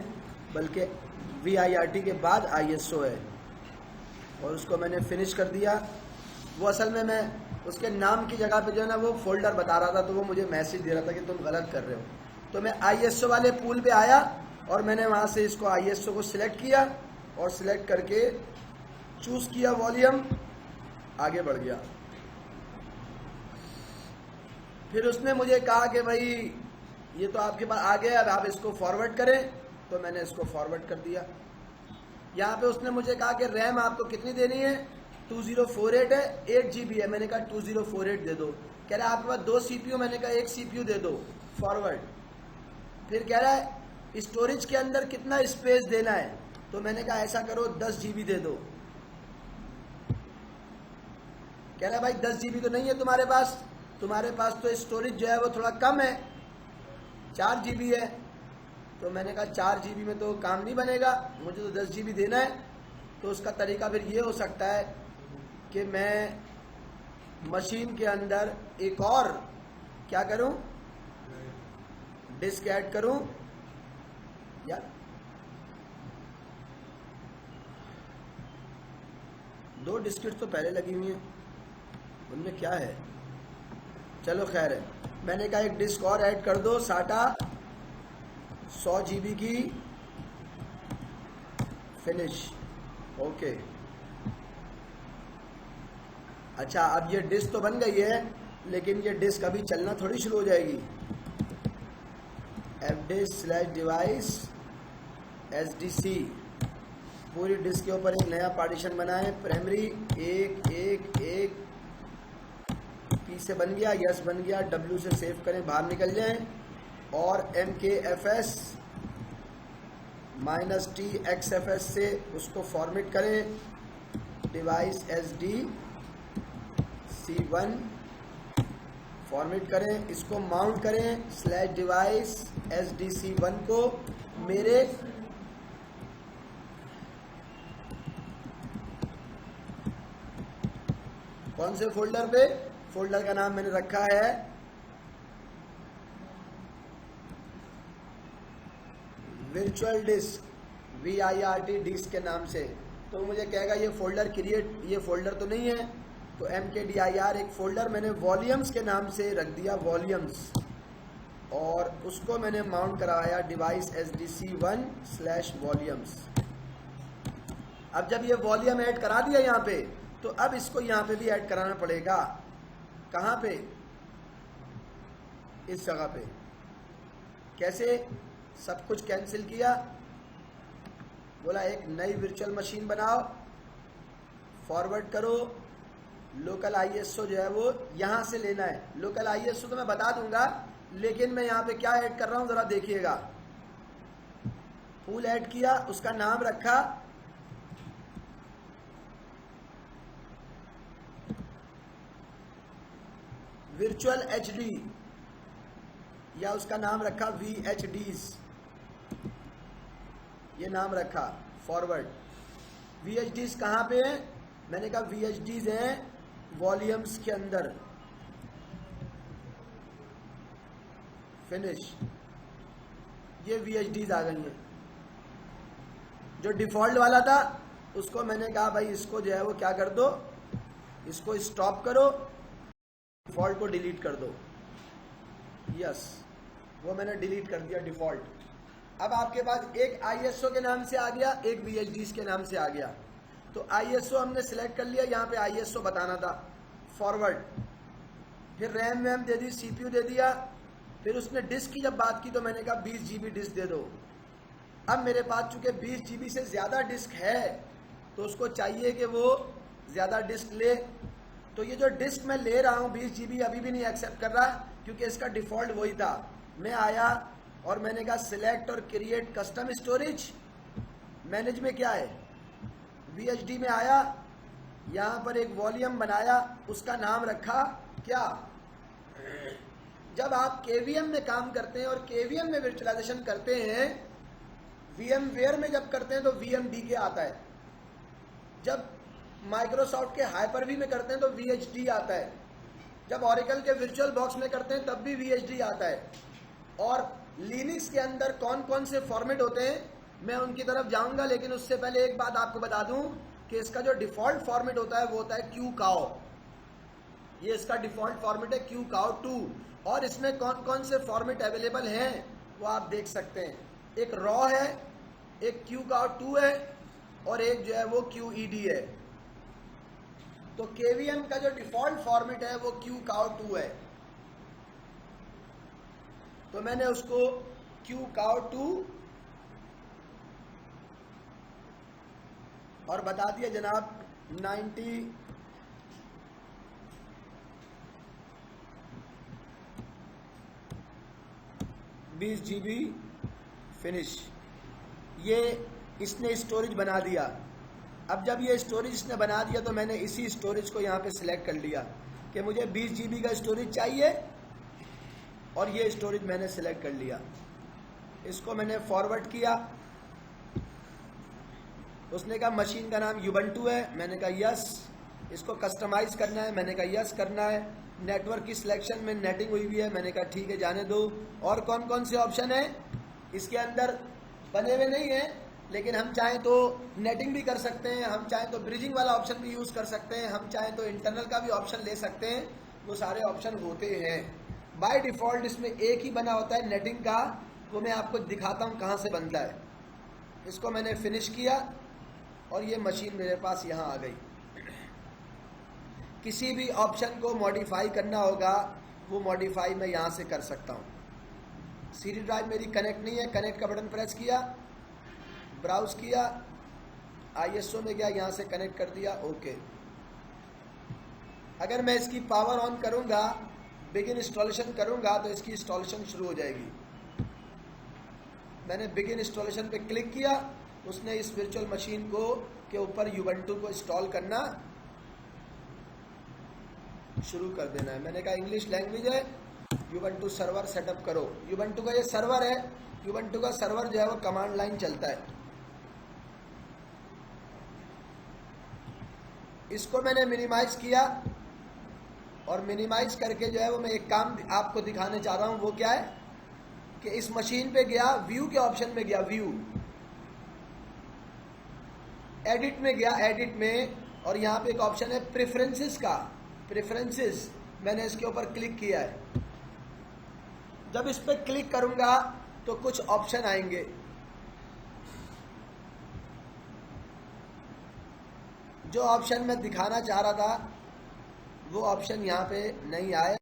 बल्कि virt के बाद ISO है। और उसको मैंने फिनिश कर दिया। वो असल में मैं उसके नाम की जगह पे जो है ना वो फोल्डर बता रहा था, तो वो मुझे मैसेज दे रहा था कि तुम गलत कर रहे हो। तो मैं ISO वाले पूल पे आया और मैंने वहाँ से इसको ISO को सिलेक्ट किया और सिलेक्ट करके चूज़ किया वॉल्यूम, आगे बढ़ गया। फिर उसने मुझे कहा कि भाई ये तो आपके पास आ गया, अब आप इसको फॉरवर्ड करें, तो मैंने इसको फॉरवर्ड कर दिया। यहाँ पे उसने मुझे कहा कि रैम आपको कितनी देनी है, 2048 है, 8 GB है। मैंने कहा 2048 दे दो। कह रहा है आपके पास 2 CPU, मैंने कहा 1 CPU दे दो, फॉरवर्ड। फिर कह रहा है स्टोरेज के अंदर कितना स्पेस देना है, तो मैंने कहा ऐसा करो 10 GB दे दो। कह रहा है भाई 10 GB तो नहीं है तुम्हारे पास तो स्टोरेज जो है वो थोड़ा कम है, 4 GB है। तो मैंने कहा 4 GB में तो काम नहीं बनेगा, मुझे तो 10 GB देना है। तो उसका तरीका फिर ये हो सकता है कि मैं मशीन के अंदर एक और क्या करूं, डिस्क ऐड करूं। यार 2 डिस्केट तो पहले लगी हुई हैं, उनमें क्या है, चलो खैर है। मैंने कहा एक डिस्क और ऐड कर दो, SATA 100 GB की, फिनिश, ओके। अच्छा अब ये डिस्क तो बन गई है, लेकिन ये डिस्क अभी चलना थोड़ी शुरू हो जाएगी। fdisk/device SDC, पूरी डिस्क के ऊपर एक नया पार्टीशन बनाए, प्राइमरी 1 P से बन गया, यस बन गया, W से सेव करें, बाहर निकल जाएं, और MKFS -TXFS से उसको फॉर्मेट करें, डिवाइस SDC1 फॉर्मेट करें, इसको माउंट करें /device SDC1 को मेरे कौन से फोल्डर पे, फोल्डर का नाम मैंने रखा है वर्चुअल डिस्क, VIRT डिस्क के नाम से। तो मुझे कहेगा ये फोल्डर क्रिएट, ये फोल्डर तो नहीं है, तो MKDIR एक फोल्डर मैंने वॉल्यूम्स के नाम से रख दिया, वॉल्यूम्स, और उसको मैंने माउंट कराया डिवाइस SDC1/वॉल्यूम्स। अब जब ये वॉल्यूम ऐड करा दिया यहाँ पे, तो अब इसको यहाँ पे भी ऐड कराना पड़ेगा। कहाँ पे, इस जगह पे। कैसे, सब कुछ कैंसिल किया, बोला एक नई वर्चुअल मशीन बनाओ, फॉरवर्ड करो, लोकल ISO जो है वो यहाँ से लेना है। लोकल ISO तो मैं बता दूंगा, लेकिन मैं यहाँ पे क्या ऐड कर रहा हूँ जरा देखिएगा। पूल ऐड किया, उसका नाम रखा वर्चुअल HD, या उसका नाम रखा VHDs, ये नाम रखा, फॉरवर्ड। VHDs कहाँ पे है, मैंने कहा VHDs हैं वॉल्यूम्स के अंदर, फिनिश। ये VHDs आ गई हैं। जो डिफॉल्ट वाला था उसको मैंने कहा भाई इसको जो है वो क्या कर दो, इसको स्टॉप करो, डिफॉल्ट को डिलीट कर दो, यस, वो मैंने डिलीट कर दिया डिफॉल्ट। अब आपके पास एक ISO के नाम से आ गया, एक VHDs के नाम से आ गया। तो ISO हमने सिलेक्ट कर लिया, यहाँ पे ISO बताना था, फॉरवर्ड। फिर रैम वैम दे दी, CPU दे दिया। फिर उसने डिस्क की जब बात की तो मैंने कहा 20 GB डिस्क दे दो। अब मेरे पास चूंकि 20 GB से ज़्यादा डिस्क है, तो उसको चाहिए कि वो ज़्यादा डिस्क ले। तो ये जो डिस्क मैं ले रहा हूँ 20 GB अभी भी नहीं एक्सेप्ट कर रहा, क्योंकि इसका डिफ़ॉल्ट वही था। मैं आया और मैंने कहा सिलेक्ट और क्रिएट कस्टम स्टोरेज, मैनेज में क्या है, VHD में आया, यहाँ पर एक वॉल्यूम बनाया, उसका नाम रखा क्या, जब आप KVM में काम करते हैं और KVM में वर्चुअलाइजेशन करते हैं, VMware में जब करते हैं तो VMDK आता है, जब माइक्रोसॉफ्ट के हाइपर-वी में करते हैं तो VHD आता है, जब ऑरेकल के वर्चुअल बॉक्स में करते हैं तब भी VHD आता है। और लिनक्स के अंदर कौन कौन से फॉर्मेट होते हैं मैं उनकी तरफ जाऊंगा, लेकिन उससे पहले एक बात आपको बता दूं कि इसका जो डिफॉल्ट फॉर्मेट होता है वो होता है QCOW। ये इसका डिफॉल्ट फॉर्मेट है QCOW2। और इसमें कौन कौन से फॉर्मेट अवेलेबल हैं वो आप देख सकते हैं। एक रॉ है, एक QCOW2 है और एक जो है वो QED है। तो KVM का जो डिफॉल्ट फॉर्मेट है वो QCOW2 है, तो मैंने उसको QCOW2 और बता दिया जनाब 20 GB फिनिश। ये इसने स्टोरेज बना दिया। अब जब ये स्टोरेज इसने बना दिया तो मैंने इसी स्टोरेज को यहाँ पे सिलेक्ट कर लिया कि मुझे 20 GB का स्टोरेज चाहिए, और ये स्टोरेज मैंने सिलेक्ट कर लिया। इसको मैंने फॉरवर्ड किया। उसने कहा मशीन का नाम यूबंटू है, मैंने कहा यस। इसको कस्टमाइज करना है, मैंने कहा यस करना है। नेटवर्क की सिलेक्शन में नेटिंग हुई हुई है, मैंने कहा ठीक है जाने दो। और कौन कौन से ऑप्शन है इसके अंदर बने हुए नहीं है, लेकिन हम चाहें तो नेटिंग भी कर सकते हैं, हम चाहें तो ब्रिजिंग वाला ऑप्शन भी यूज कर सकते हैं, हम चाहें तो इंटरनल का भी ऑप्शन ले सकते हैं। वो सारे ऑप्शन होते हैं। बाय डिफॉल्ट इसमें एक ही बना होता है नेटिंग का, वो मैं आपको दिखाता हूँ कहाँ से बनता है। इसको मैंने फिनिश किया और ये मशीन मेरे पास यहाँ आ गई। किसी भी ऑप्शन को मॉडिफाई करना होगा वो मॉडिफाई मैं यहाँ से कर सकता हूँ। सीडी ड्राइव मेरी कनेक्ट नहीं है, कनेक्ट का बटन प्रेस किया, ब्राउज किया, ISO में गया, यहाँ से कनेक्ट कर दिया, ओके। अगर मैं इसकी पावर ऑन करूँगा, बिगिन इंस्टॉलेशन करूँगा तो इसकी इंस्टॉलेशन शुरू हो जाएगी। मैंने बिगिन इंस्टॉलेशन पे क्लिक किया, उसने इस वर्चुअल मशीन को के ऊपर यूबंटू को इंस्टॉल करना शुरू कर देना है। मैंने कहा इंग्लिश लैंग्वेज है, यूबंटू सर्वर सेटअप करो। यूबंटू का ये सर्वर है, यूबंटू का सर्वर जो है वो कमांड लाइन चलता है। इसको मैंने मिनिमाइज किया और मिनिमाइज करके जो है वो मैं एक काम आपको दिखाने चाह रहा हूं। वो क्या है कि इस मशीन पे गया, व्यू के ऑप्शन में गया, व्यू, एडिट में गया, एडिट में, और यहाँ पे एक ऑप्शन है प्रेफरेंसेस का, प्रेफरेंसेस, मैंने इसके ऊपर क्लिक किया है। जब इस पर क्लिक करूंगा तो कुछ ऑप्शन आएंगे। जो ऑप्शन मैं दिखाना चाह रहा था वो ऑप्शन यहाँ पे नहीं आए।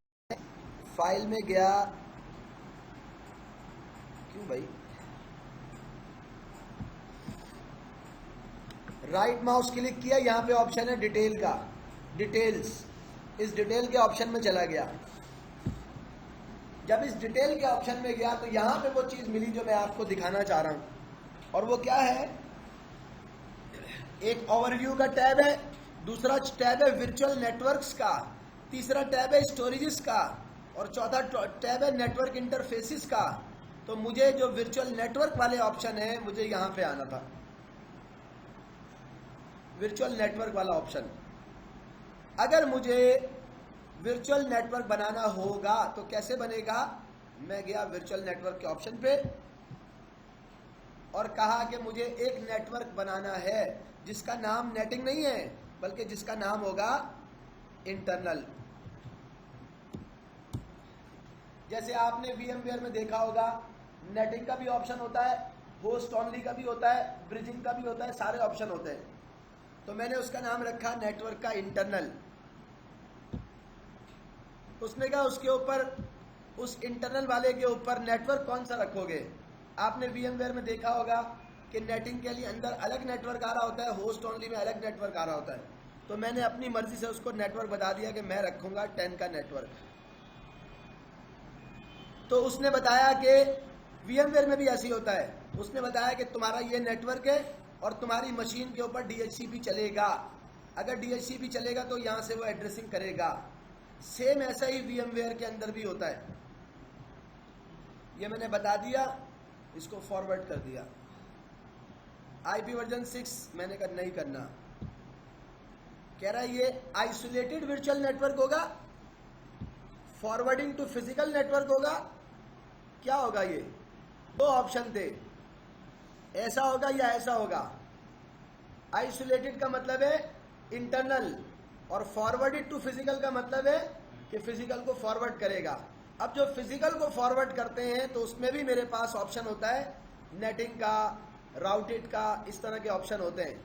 फाइल में गया, क्यों भाई, राइट माउस क्लिक किया, यहाँ पे ऑप्शन है डिटेल का, डिटेल्स। इस डिटेल के ऑप्शन में चला गया। जब इस डिटेल के ऑप्शन में गया तो यहाँ पे वो चीज मिली जो मैं आपको दिखाना चाह रहा हूं। और वो क्या है, एक ओवरव्यू का टैब है, दूसरा टैब है वर्चुअल नेटवर्क्स का, तीसरा टैब है स्टोरेजेस का, और चौथा टैब है नेटवर्क इंटरफेसेस का। तो मुझे जो वर्चुअल नेटवर्क वाले ऑप्शन है मुझे यहाँ पे आना था, वर्चुअल नेटवर्क वाला ऑप्शन। अगर मुझे वर्चुअल नेटवर्क बनाना होगा तो कैसे बनेगा, मैं गया वर्चुअल नेटवर्क के ऑप्शन पे और कहा कि मुझे एक नेटवर्क बनाना है जिसका नाम नेटिंग नहीं है बल्कि जिसका नाम होगा इंटरनल। जैसे आपने VMware में देखा होगा नेटिंग का भी ऑप्शन होता है, होस्ट ओनली का भी होता है, ब्रिजिंग का भी होता है, सारे ऑप्शन होते हैं। तो मैंने उसका नाम रखा नेटवर्क का इंटरनल। उसने कहा उसके ऊपर, उस इंटरनल वाले के ऊपर नेटवर्क कौन सा रखोगे। आपने VMware में देखा होगा कि नेटिंग के लिए अंदर अलग नेटवर्क आ रहा होता है, होस्ट ओनली में अलग नेटवर्क आ रहा होता है। तो मैंने अपनी मर्जी से उसको नेटवर्क बता दिया कि मैं रखूंगा 10 का नेटवर्क। तो उसने बताया कि VMware में भी ऐसी होता है। उसने बताया कि तुम्हारा ये नेटवर्क है और तुम्हारी मशीन के ऊपर DHCP चलेगा। अगर DHCP चलेगा तो यहाँ से वो एड्रेसिंग करेगा। सेम ऐसा ही VMware के अंदर भी होता है। ये मैंने बता दिया, इसको फॉरवर्ड कर दिया। आईपी वर्जन 6 मैंने कहा नहीं करना। कह रहा है ये आइसोलेटेड वर्चुअल नेटवर्क होगा, फॉरवर्डिंग टू फिजिकल नेटवर्क होगा, क्या होगा? ये दो ऑप्शन थे, ऐसा होगा या ऐसा होगा। आइसोलेटेड का मतलब है इंटरनल और फॉरवर्डेड टू फिजिकल का मतलब है कि फिजिकल को फॉरवर्ड करेगा। अब जो फिजिकल को फॉरवर्ड करते हैं तो उसमें भी मेरे पास ऑप्शन होता है नेटिंग का, राउटेड का, इस तरह के ऑप्शन होते हैं।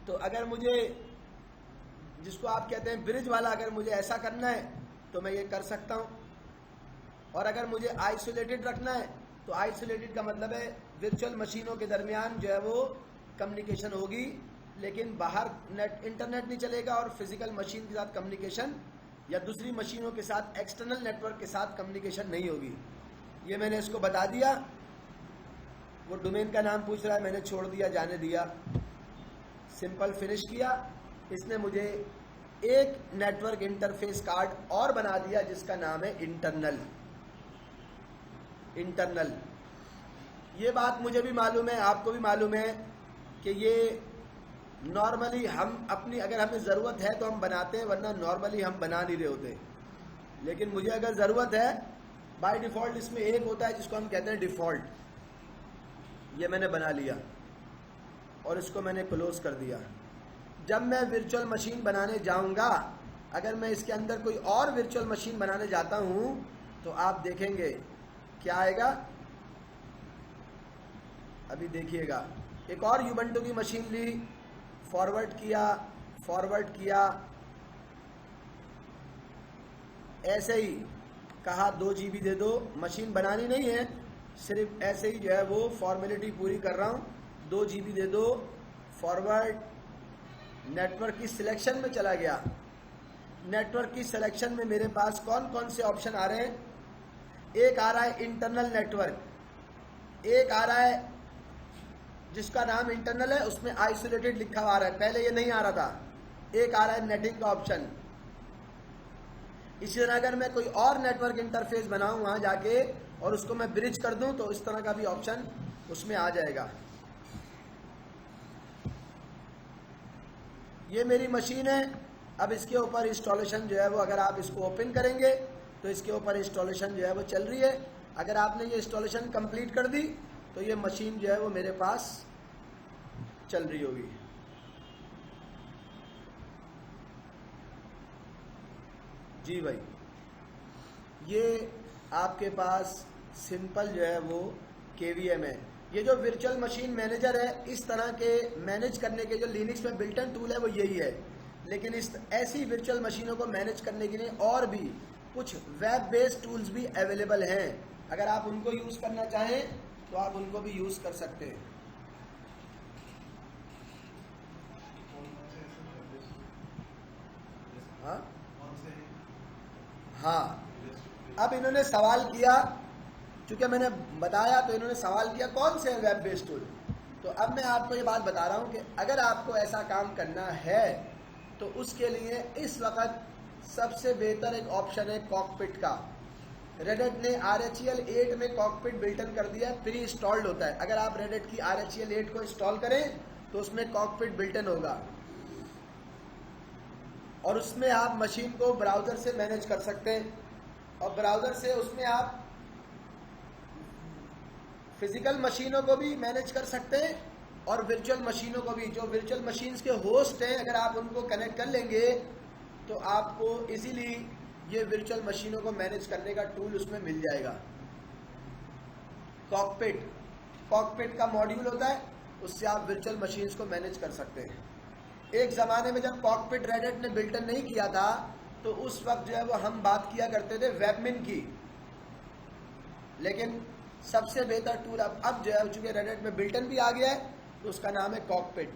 तो अगर मुझे, जिसको आप कहते हैं ब्रिज वाला, अगर मुझे ऐसा करना है तो मैं ये कर सकता हूं। और अगर मुझे आइसोलेटेड रखना है तो आइसोलेटेड का मतलब है वर्चुअल मशीनों के दरमियान जो है वो कम्युनिकेशन होगी, लेकिन बाहर इंटरनेट नहीं चलेगा और फिजिकल मशीन के साथ कम्युनिकेशन या दूसरी मशीनों के साथ एक्सटर्नल नेटवर्क के साथ कम्युनिकेशन नहीं होगी। ये मैंने इसको बता दिया। वो डोमेन का नाम पूछ रहा है, मैंने छोड़ दिया, जाने दिया, सिंपल फिनिश किया। इसने मुझे एक नेटवर्क इंटरफेस कार्ड और बना दिया जिसका नाम है इंटरनल। ये बात मुझे भी मालूम है, आपको भी मालूम है कि ये नॉर्मली हम अपनी, अगर हमें ज़रूरत है तो हम बनाते हैं, वरना नॉर्मली हम बना नहीं रहे होते। लेकिन मुझे अगर ज़रूरत है, बाय डिफ़ॉल्ट इसमें एक होता है जिसको हम कहते हैं डिफ़ॉल्ट। ये मैंने बना लिया और इसको मैंने क्लोज कर दिया। जब मैं वर्चुअल मशीन बनाने जाऊंगा, अगर मैं इसके अंदर कोई और वर्चुअल मशीन बनाने जाता हूं तो आप देखेंगे क्या आएगा। अभी देखिएगा, एक और यूबंटू की मशीन ली, फॉरवर्ड किया, ऐसे ही कहा 2 GB दे दो। मशीन बनानी नहीं है, सिर्फ ऐसे ही जो है वो फॉर्मेलिटी पूरी कर रहा हूँ। 2 GB दे दो, फॉरवर्ड। नेटवर्क की सिलेक्शन में चला गया। नेटवर्क की सिलेक्शन में मेरे पास कौन कौन से ऑप्शन आ रहे हैं? एक आ रहा है इंटरनल नेटवर्क, एक आ रहा है जिसका नाम इंटरनल है, उसमें आइसोलेटेड लिखा हुआ आ रहा है, पहले ये नहीं आ रहा था। एक आ रहा है नेटिंग का ऑप्शन। इसी तरह अगर मैं कोई और नेटवर्क इंटरफेस बनाऊं वहां जाके और उसको मैं ब्रिज कर दूं तो इस तरह का भी ऑप्शन उसमें आ जाएगा। ये मेरी मशीन है। अब इसके ऊपर इंस्टॉलेशन जो है वो, अगर आप इसको ओपन करेंगे तो इसके ऊपर इंस्टॉलेशन जो है वो चल रही है। अगर आपने ये इंस्टॉलेशन कंप्लीट कर दी तो ये मशीन जो है वो मेरे पास चल रही होगी। जी भाई, ये आपके पास सिंपल जो है वो KVM है। ये जो वर्चुअल मशीन मैनेजर है, इस तरह के मैनेज करने के जो लिनक्स में बिल्ट इन टूल है वो यही है। लेकिन इस ऐसी वर्चुअल मशीनों को मैनेज करने के लिए और भी कुछ वेब बेस्ड टूल्स भी अवेलेबल हैं। अगर आप उनको यूज़ करना चाहें तो आप उनको भी यूज़ कर सकते हैं। हाँ, अब इन्होंने सवाल किया, चूंकि मैंने बताया तो इन्होंने सवाल किया कौन से वेब बेस्ड टूल। तो अब मैं आपको ये बात बता रहा हूँ कि अगर आपको ऐसा काम करना है तो उसके लिए इस वक्त सबसे बेहतर एक ऑप्शन है कॉकपिट का। रेडिट ने RHEL 8 में कॉकपिट बिल्ट इन कर दिया, प्री इंस्टॉल्ड होता है। अगर आप रेडिट की RHEL 8 को इंस्टॉल करें तो उसमें कॉकपिट बिल्ट इन होगा और उसमें आप मशीन को ब्राउज़र से मैनेज कर सकते हैं और ब्राउज़र से उसमें आप फिजिकल मशीनों को भी मैनेज कर सकते हैं और वर्चुअल मशीनों को भी। जो वर्चुअल मशीन्स के होस्ट हैं, अगर आप उनको कनेक्ट कर लेंगे तो आपको इजीली ये वर्चुअल मशीनों को मैनेज करने का टूल उसमें मिल जाएगा। कॉकपिट का मॉड्यूल होता है, उससे आप वर्चुअल मशीन्स को मैनेज कर सकते हैं। एक ज़माने में जब कॉकपिट रेडिट ने बिल्ट इन नहीं किया था तो उस वक्त जो है वो हम बात किया करते थे वेबमिन की। लेकिन सबसे बेहतर टूल अब जो है, चूंकि रेडिट में बिल्ट इन भी आ गया है, तो उसका नाम है कॉकपिट।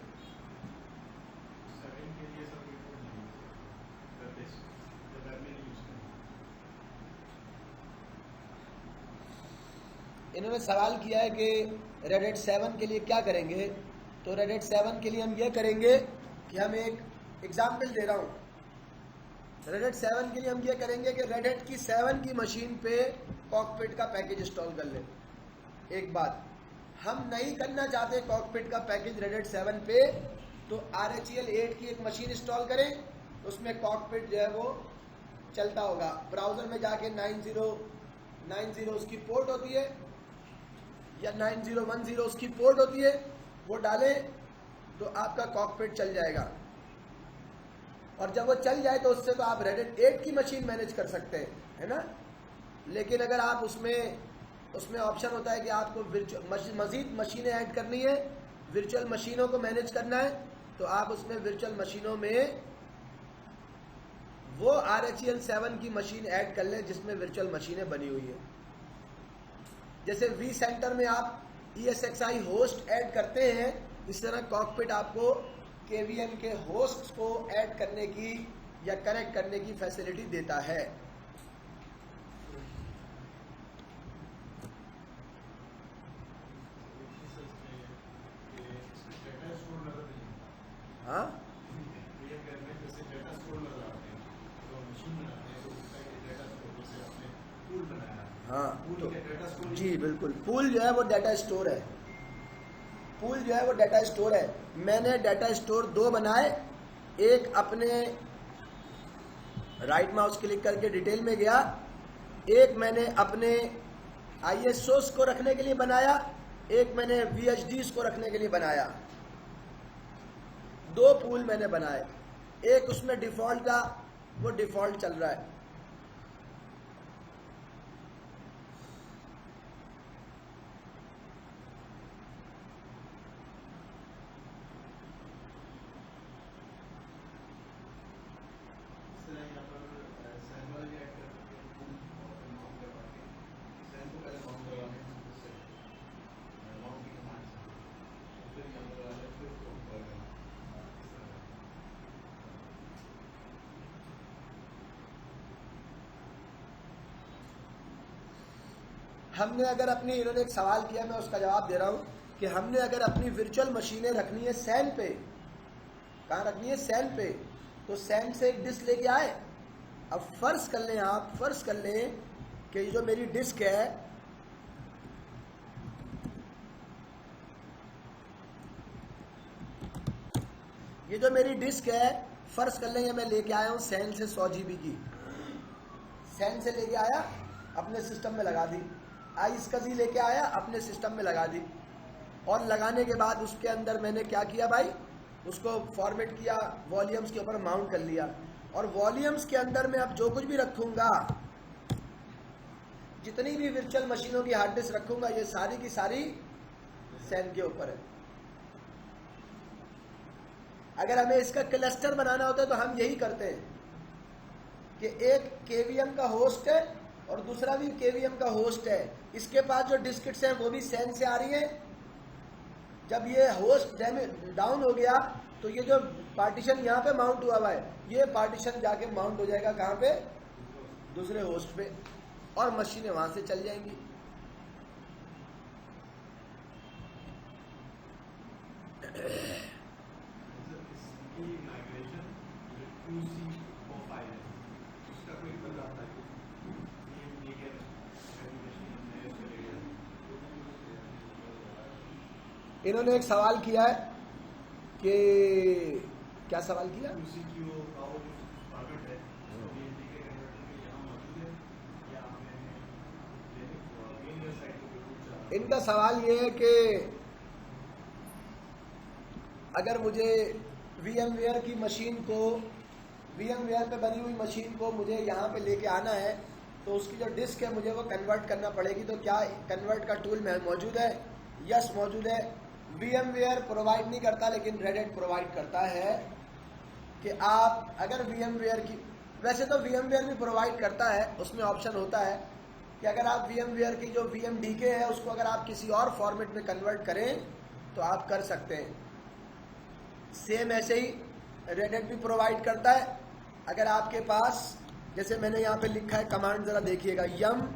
इन्होंने सवाल किया है कि रेडिट 7 के लिए क्या करेंगे। तो रेडिट 7 के लिए हम ये करेंगे कि हम एक एग्जाम्पल दे रहा हूँ। रेडिट 7 के लिए हम ये करेंगे कि रेडिट की 7 की मशीन पे कॉकपिट का पैकेज इंस्टॉल कर ले। एक बात, हम नहीं करना चाहते कॉकपिट का पैकेज रेडेट 7 पे, तो RHEL 8 की एक मशीन इंस्टॉल करें, उसमें कॉकपिट जो है वो चलता होगा। ब्राउजर में जाके 9090 उसकी पोर्ट होती है या 9010 उसकी पोर्ट होती है, वो डालें तो आपका कॉकपिट चल जाएगा। और जब वो चल जाए तो उससे तो आप रेडेट 8 की मशीन मैनेज कर सकते हैं, है ना। लेकिन अगर आप उसमें ऑप्शन होता है कि आपको मजीद मशीनें ऐड करनी है, वर्चुअल मशीनों को मैनेज करना है, तो आप उसमें वर्चुअल मशीनों में वो RHEL 7 की मशीन ऐड कर लें जिसमें वर्चुअल मशीनें बनी हुई है। जैसे vCenter में आप ESXi होस्ट ऐड करते हैं, इस तरह कॉकपिट आपको KVM के होस्ट्स को ऐड करने की या कनेक्ट करने की फैसिलिटी देता है। हाँ, हाँ तो जी बिल्कुल, पूल जो है वो डाटा स्टोर है। पूल जो है वो डाटा स्टोर है। मैंने डाटा स्टोर 2 बनाए, एक अपने राइट माउस क्लिक करके डिटेल में गया, एक मैंने अपने ISOs को रखने के लिए बनाया, एक मैंने VHDs को रखने के लिए बनाया। 2 पूल मैंने बनाए, एक उसमें डिफॉल्ट था, वो डिफॉल्ट चल रहा है। हमने अगर अपनी, इन्होंने एक सवाल किया, मैं उसका जवाब दे रहा हूं कि हमने अगर अपनी वर्चुअल मशीनें रखनी है सैन पे, कहाँ रखनी है, सैन पे, तो सैन से एक डिस्क लेके आए। अब फर्ज कर लें, आप फर्ज कर लें कि जो मेरी डिस्क है, ये जो मेरी डिस्क है, फर्ज कर लें ये मैं लेके आया हूं सैन से 100 GB की, सैन से लेके आया, अपने सिस्टम में लगा दी। iSCSI लेके आया, अपने सिस्टम में लगा दी, और लगाने के बाद उसके अंदर मैंने क्या किया भाई, उसको फॉर्मेट किया, वॉल्यूम्स के ऊपर माउंट कर लिया, और वॉल्यूम्स के अंदर मैं अब जो कुछ भी रखूंगा, जितनी भी वर्चुअल मशीनों की हार्ड डिस्क रखूंगा, ये सारी की सारी सैन के ऊपर है। अगर हमें इसका क्लस्टर बनाना होता है तो हम यही करते हैं कि एक KVM का होस्ट है और दूसरा भी KVM का होस्ट है, इसके पास जो डिस्केट्स हैं वो भी सैन से आ रही है। जब ये होस्ट डाउन हो गया तो ये जो पार्टीशन यहाँ पे माउंट हुआ हुआ है, ये पार्टीशन जाके माउंट हो जाएगा कहाँ पे, दूसरे होस्ट पे, और मशीनें वहां से चल जाएंगी। इन्होंने एक सवाल किया है कि, क्या सवाल किया, इनका सवाल ये है कि अगर मुझे VMware की मशीन को, VMware पे बनी हुई मशीन को मुझे यहाँ पे लेके आना है, तो उसकी जो डिस्क है मुझे वो कन्वर्ट करना पड़ेगी, तो क्या कन्वर्ट का टूल मौजूद है? यस मौजूद है। VMware प्रोवाइड नहीं करता, लेकिन रेडेट प्रोवाइड करता है कि आप अगर VMware की, वैसे तो VMware भी प्रोवाइड करता है, उसमें ऑप्शन होता है कि अगर आप VMware की जो VMDK है उसको अगर आप किसी और फॉर्मेट में कन्वर्ट करें तो आप कर सकते हैं। सेम ऐसे ही रेडेट भी प्रोवाइड करता है। अगर आपके पास, जैसे मैंने यहाँ पे लिखा है कमांड, जरा देखिएगा, यम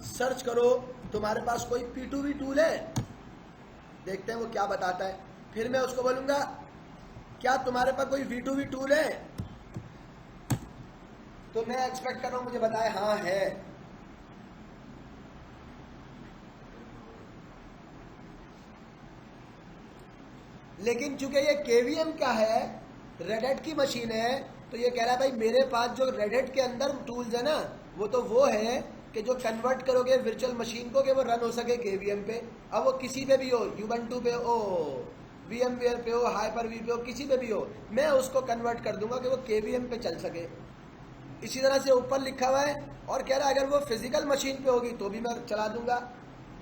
सर्च करो, तुम्हारे पास कोई P2V टूल है, देखते हैं वो क्या बताता है। फिर मैं उसको बोलूंगा क्या तुम्हारे पास कोई V2V टूल है, तो मैं एक्सपेक्ट कर रहा हूं मुझे बताए हाँ है। लेकिन चूंकि ये केवीएम क्या है, रेड हैट की मशीन है, तो ये कह रहा है भाई मेरे पास जो रेड हैट के अंदर टूल्स है ना, वो है कि जो कन्वर्ट करोगे वर्चुअल मशीन को कि वो रन हो सके केवीएम पे। अब वो किसी पे भी हो, यूबंटू पे हो, वीएमवेयर पे हो, हाइपर-वी पे हो, किसी पे भी हो, मैं उसको कन्वर्ट कर दूंगा कि वो केवीएम पे चल सके। इसी तरह से ऊपर लिखा हुआ है और कह रहा है अगर वो फिजिकल मशीन पे होगी तो भी मैं चला दूंगा।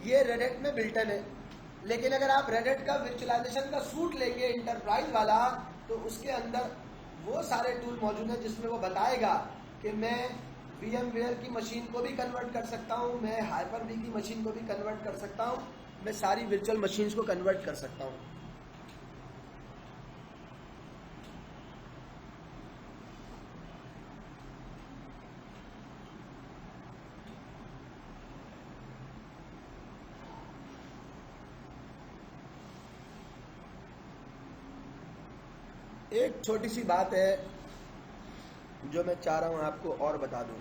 ये रेड हैट में बिल्टन है। लेकिन अगर आप रेड हैट का वर्चुअलाइजेशन का सूट लेंगे इंटरप्राइज वाला, तो उसके अंदर वो सारे टूल मौजूद हैं जिसमें वो बताएगा कि मैं VMware की मशीन को भी कन्वर्ट कर सकता हूँ, मैं हाइपर-वी की मशीन को भी कन्वर्ट कर सकता हूँ, मैं सारी वर्चुअल मशीन्स को कन्वर्ट कर सकता हूँ। एक छोटी सी बात है जो मैं चाह रहा हूं आपको और बता दूं।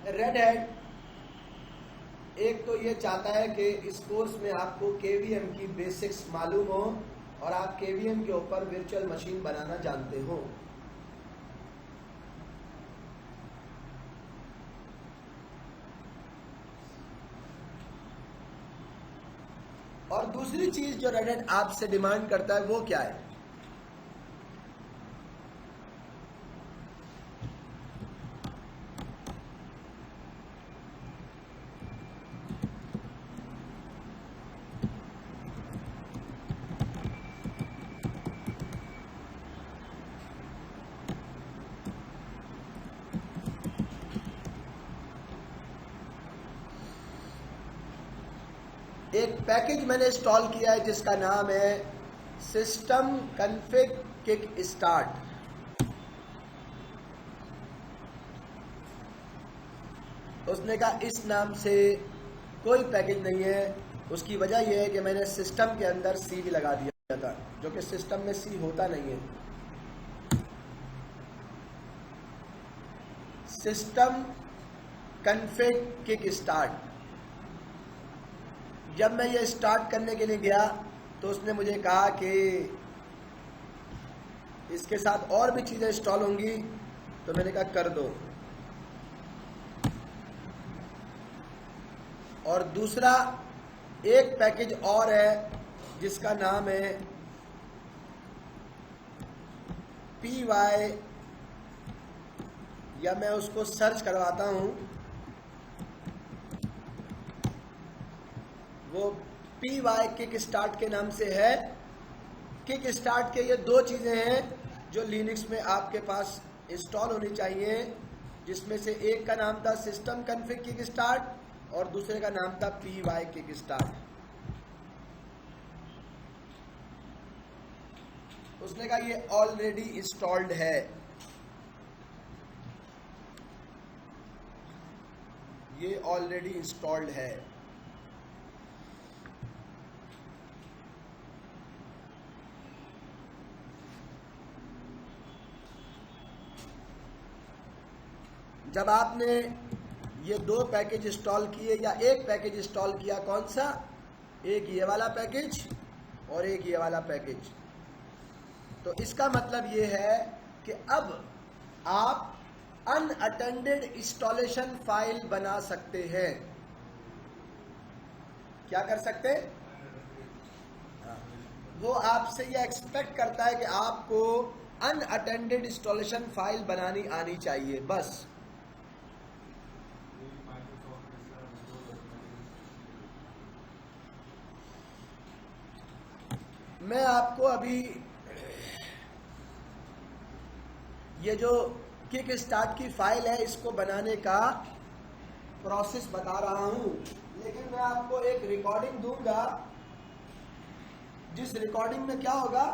रेड हैट एक तो ये चाहता है कि इस कोर्स में आपको केवीएम की बेसिक्स मालूम हो और आप केवीएम के ऊपर वर्चुअल मशीन बनाना जानते हो। और दूसरी चीज जो रेड हैट आपसे डिमांड करता है वो क्या है? एक पैकेज मैंने इंस्टॉल किया है जिसका नाम है सिस्टम कॉन्फ़िग किक स्टार्ट। उसने कहा इस नाम से कोई पैकेज नहीं है। उसकी वजह यह है कि मैंने सिस्टम के अंदर सी भी लगा दिया था, जो कि सिस्टम में सी होता नहीं है। System config kick start. जब मैं ये स्टार्ट करने के लिए गया तो उसने मुझे कहा कि इसके साथ और भी चीज़ें इंस्टॉल होंगी, तो मैंने कहा कर दो। और दूसरा एक पैकेज और है जिसका नाम है PY, या मैं उसको सर्च करवाता हूं। वो PY किक स्टार्ट के नाम से है। किक स्टार्ट के ये दो चीज़ें हैं जो लिनक्स में आपके पास इंस्टॉल होनी चाहिए, जिसमें से एक का नाम था सिस्टम कॉन्फ़िग किक स्टार्ट और दूसरे का नाम था PY किक स्टार्ट। उसने कहा ये ऑलरेडी इंस्टॉल्ड है। ये ऑलरेडी इंस्टॉल्ड है। जब आपने ये दो पैकेज इंस्टॉल किए या एक पैकेज इंस्टॉल किया, कौन सा? एक ये वाला पैकेज और एक ये वाला पैकेज, तो इसका मतलब ये है कि अब आप अनअटेंडेड इंस्टॉलेशन फाइल बना सकते हैं। क्या कर सकते हैं? वो आपसे ये एक्सपेक्ट करता है कि आपको अनअटेंडेड इंस्टॉलेशन फाइल बनानी आनी चाहिए बस। मैं आपको अभी ये जो किक स्टार्ट की फाइल है इसको बनाने का प्रोसेस बता रहा हूं, लेकिन मैं आपको एक रिकॉर्डिंग दूंगा जिस रिकॉर्डिंग में क्या होगा,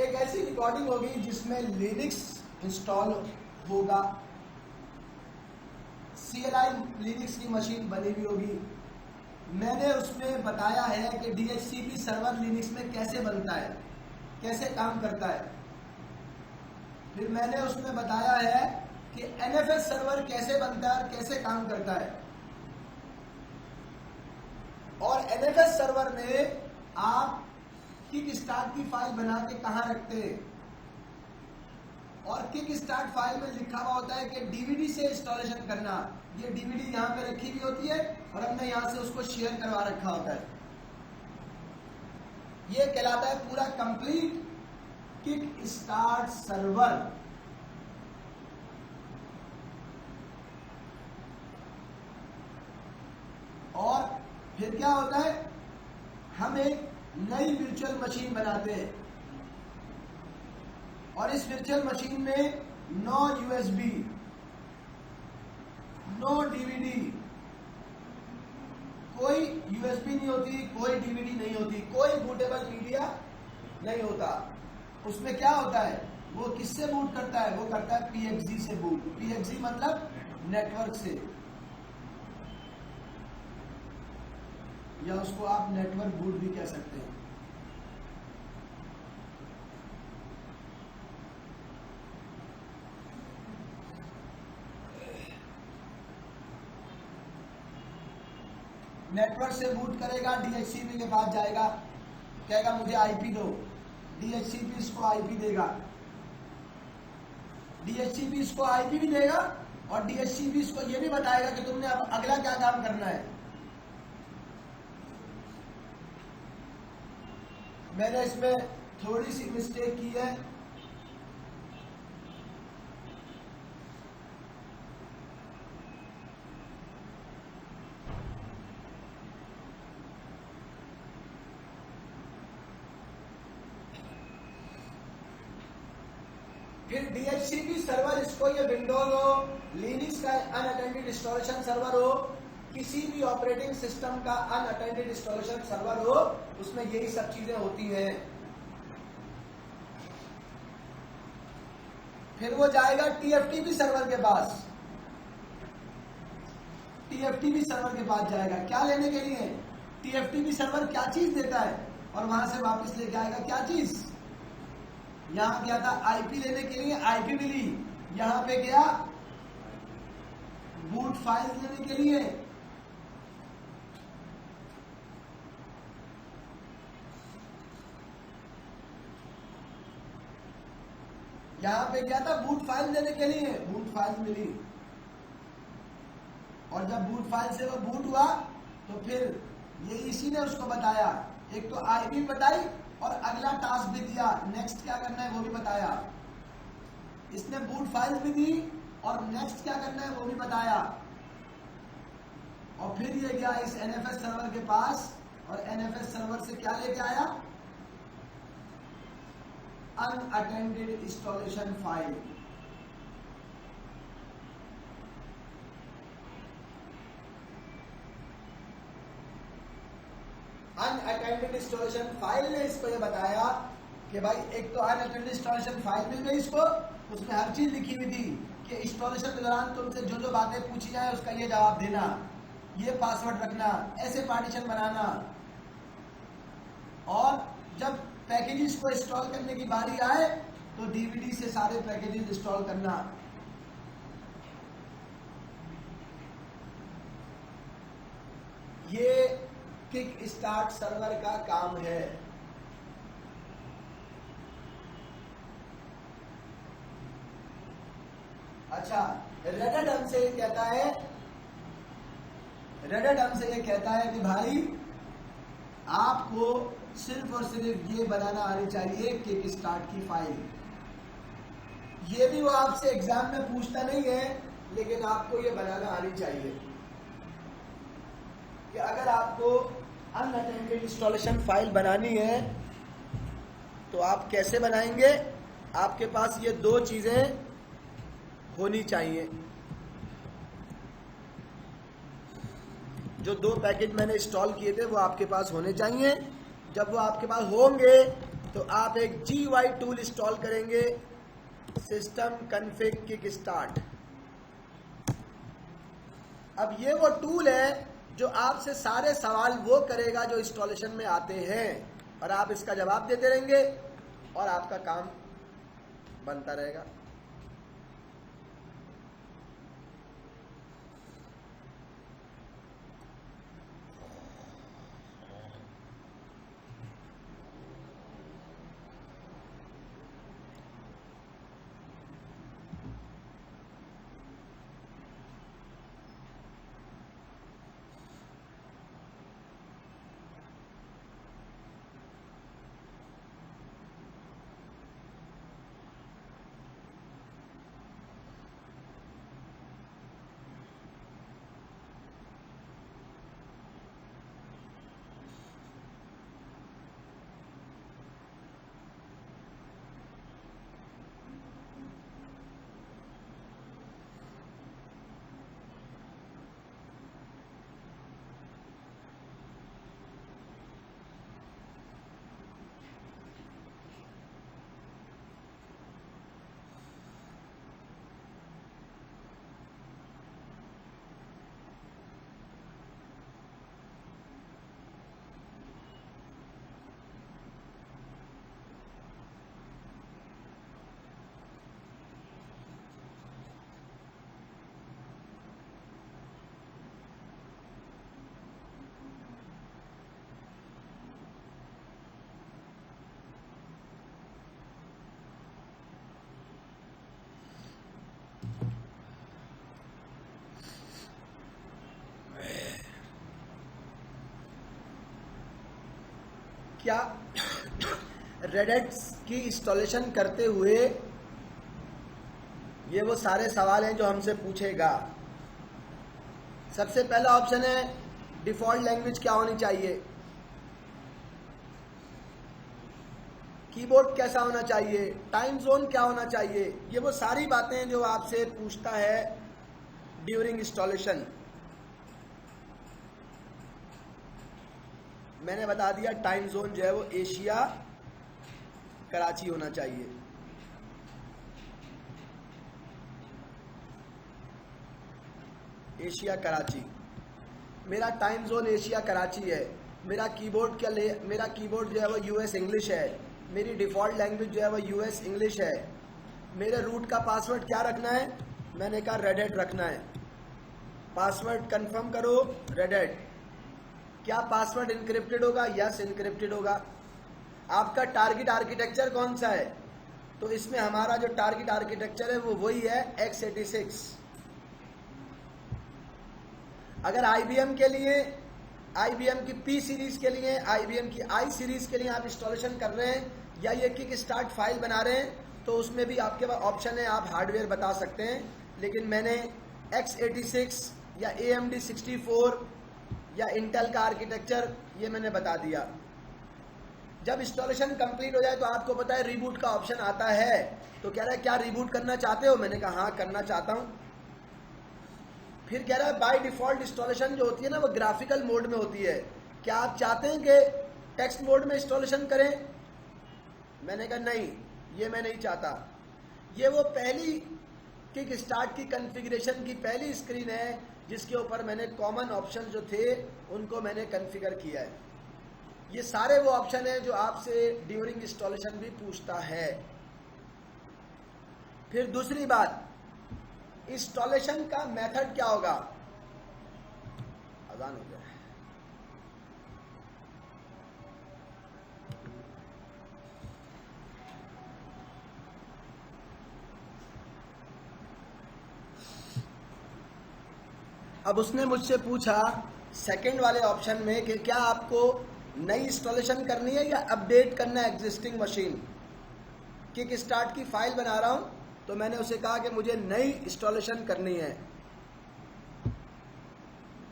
एक ऐसी रिकॉर्डिंग होगी जिसमें लिनक्स इंस्टॉल होगा, CLI लिनक्स की मशीन बनी हुई होगी। मैंने उसमें बताया है कि DHCP सर्वर लिनक्स में कैसे बनता है, कैसे काम करता है। फिर मैंने उसमें बताया है कि NFS सर्वर कैसे बनता है और कैसे काम करता है। और NFS सर्वर में आप किक स्टार्ट की फाइल बना के कहां रखते हैं, और किक स्टार्ट फाइल में लिखा हुआ होता है कि DVD से इंस्टॉलेशन करना। ये DVD यहां पे रखी हुई होती है और हमने यहां से उसको शेयर करवा रखा होता है। ये कहलाता है पूरा कंप्लीट किक स्टार्ट सर्वर। और फिर क्या होता है, हम एक नई वर्चुअल मशीन बनाते हैं और इस वर्चुअल मशीन में नो USB, नो DVD, कोई USB नहीं होती, कोई DVD नहीं होती, कोई बूटेबल मीडिया नहीं होता। उसमें क्या होता है, वो किससे बूट करता है, वो करता है PXG से बूट। PXG मतलब नेटवर्क से, या उसको आप नेटवर्क बूट भी कह सकते हैं। नेटवर्क से बूट करेगा, DHCP के पास जाएगा, कहेगा मुझे IP दो, DHCP इसको IP देगा, DHCP इसको IP भी देगा और DHCP इसको ये भी बताएगा कि तुमने अब अगला क्या काम करना है। मैंने इसमें थोड़ी सी मिस्टेक की है, फिर DHCP सर्वर, इसको ये विंडोज हो, लिनक्स का अनअटेंडेड इंस्टॉलेशन सर्वर हो, किसी भी ऑपरेटिंग सिस्टम का अनअटेंडेड इंस्टॉलेशन सर्वर हो, उसमें यही सब चीजें होती हैं। फिर वो जाएगा TFTP सर्वर के पास, TFTP सर्वर के पास जाएगा क्या लेने के लिए, TFTP सर्वर क्या चीज देता है, और वहां से वापस लेके आएगा क्या चीज। यहां गया था IP लेने के लिए, IP मिली, यहां पे गया बूट फाइल लेने के लिए, यहां पे गया था बूट फाइल लेने के लिए, बूट फाइल मिली। और जब बूट फाइल से वो बूट हुआ तो फिर ये इसी ने उसको बताया, एक तो IP बताई और अगला टास्क भी दिया, नेक्स्ट क्या करना है वो भी बताया। इसने बूट फाइल भी दी और नेक्स्ट क्या करना है वो भी बताया। और फिर ये गया इस NFS सर्वर के पास और NFS सर्वर से क्या लेके आया, unattended installation file. Unattended installation file ने इसको ये बताया कि भाई एक तो अनअटेंडेड इंस्टॉलेशन फाइल मिल गई इसको, उसमें हर चीज लिखी हुई थी कि इंस्टॉलेशन के दौरान तुमसे जो जो बातें पूछी जाए उसका ये जवाब देना, ये पासवर्ड रखना, ऐसे पार्टीशन बनाना। और जब पैकेजेस को इंस्टॉल करने की बारी आए तो DVD से सारे पैकेजेस इंस्टॉल करना। ये किक स्टार्ट सर्वर का काम है। अच्छा, रेडिट हमसे ये कहता है, रेडिट हमसे ये कहता है कि भाई आपको सिर्फ और सिर्फ ये बनाना आनी चाहिए किक स्टार्ट की फाइल। ये भी वो आपसे एग्जाम में पूछता नहीं है, लेकिन आपको ये बनाना आनी चाहिए कि अगर आपको अनअटेंडेड इंस्टॉलेशन फाइल बनानी है तो आप कैसे बनाएंगे। आपके पास ये दो चीजें होनी चाहिए। जो दो पैकेज मैंने इंस्टॉल किए थे वो आपके पास होने चाहिए। जब वो आपके पास होंगे तो आप एक GUI टूल इंस्टॉल करेंगे, सिस्टम कन्फिग किक स्टार्ट। अब ये वो टूल है जो आपसे सारे सवाल वो करेगा जो इंस्टॉलेशन में आते हैं, और आप इसका जवाब देते रहेंगे और आपका काम बनता रहेगा। क्या रेडिट की इंस्टॉलेशन करते हुए ये वो सारे सवाल हैं जो हमसे पूछेगा। सबसे पहला ऑप्शन है डिफॉल्ट लैंग्वेज क्या होनी चाहिए, कीबोर्ड कैसा होना चाहिए, टाइम जोन क्या होना चाहिए। ये वो सारी बातें हैं जो आपसे पूछता है ड्यूरिंग इंस्टॉलेशन। मैंने बता दिया टाइम जोन जो है वो एशिया कराची होना चाहिए। एशिया कराची, मेरा टाइम जोन एशिया कराची है। मेरा कीबोर्ड जो है वो यूएस इंग्लिश है। मेरी डिफ़ॉल्ट लैंग्वेज जो है वो यूएस इंग्लिश है। मेरे रूट का पासवर्ड क्या रखना है, मैंने कहा रेडिट रखना है। पासवर्ड कंफर्म करो रेडिट। क्या पासवर्ड इनक्रिप्टेड होगा, यस इनक्रिप्टेड होगा। आपका टारगेट आर्किटेक्चर कौन सा है, तो इसमें हमारा जो टारगेट आर्किटेक्चर है वो वही है x86। अगर IBM के लिए, IBM की P सीरीज के लिए, IBM की I सीरीज के लिए आप इंस्टॉलेशन कर रहे हैं या ये किक स्टार्ट फाइल बना रहे हैं, तो उसमें भी आपके पास ऑप्शन है, आप हार्डवेयर बता सकते हैं। लेकिन मैंने x86 या AMD 64 या इंटेल का आर्किटेक्चर ये मैंने बता दिया। जब इंस्टॉलेशन कंप्लीट हो जाए तो आपको पता है रीबूट का ऑप्शन आता है। तो कह रहा है क्या रीबूट करना चाहते हो, मैंने कहा हाँ करना चाहता हूं। फिर कह रहा है बाय डिफॉल्ट इंस्टॉलेशन जो होती है ना वो ग्राफिकल मोड में होती है, क्या आप चाहते हैं कि टेक्स्ट मोड में इंस्टॉलेशन करें। मैंने कहा नहीं, ये मैं नहीं चाहता। ये वो पहली किक स्टार्ट की कॉन्फ़िगरेशन की पहली स्क्रीन है जिसके ऊपर मैंने कॉमन ऑप्शन जो थे उनको मैंने कॉन्फ़िगर किया है। ये सारे वो ऑप्शन हैं जो आपसे ड्यूरिंग इंस्टॉलेशन भी पूछता है। फिर दूसरी बात, इंस्टॉलेशन का मेथड क्या होगा। अजान हो गया। अब उसने मुझसे पूछा सेकंड वाले ऑप्शन में कि क्या आपको नई इंस्टॉलेशन करनी है या अपडेट करना है एग्जिस्टिंग मशीन। किक स्टार्ट की फाइल बना रहा हूं तो मैंने उसे कहा कि मुझे नई इंस्टॉलेशन करनी है।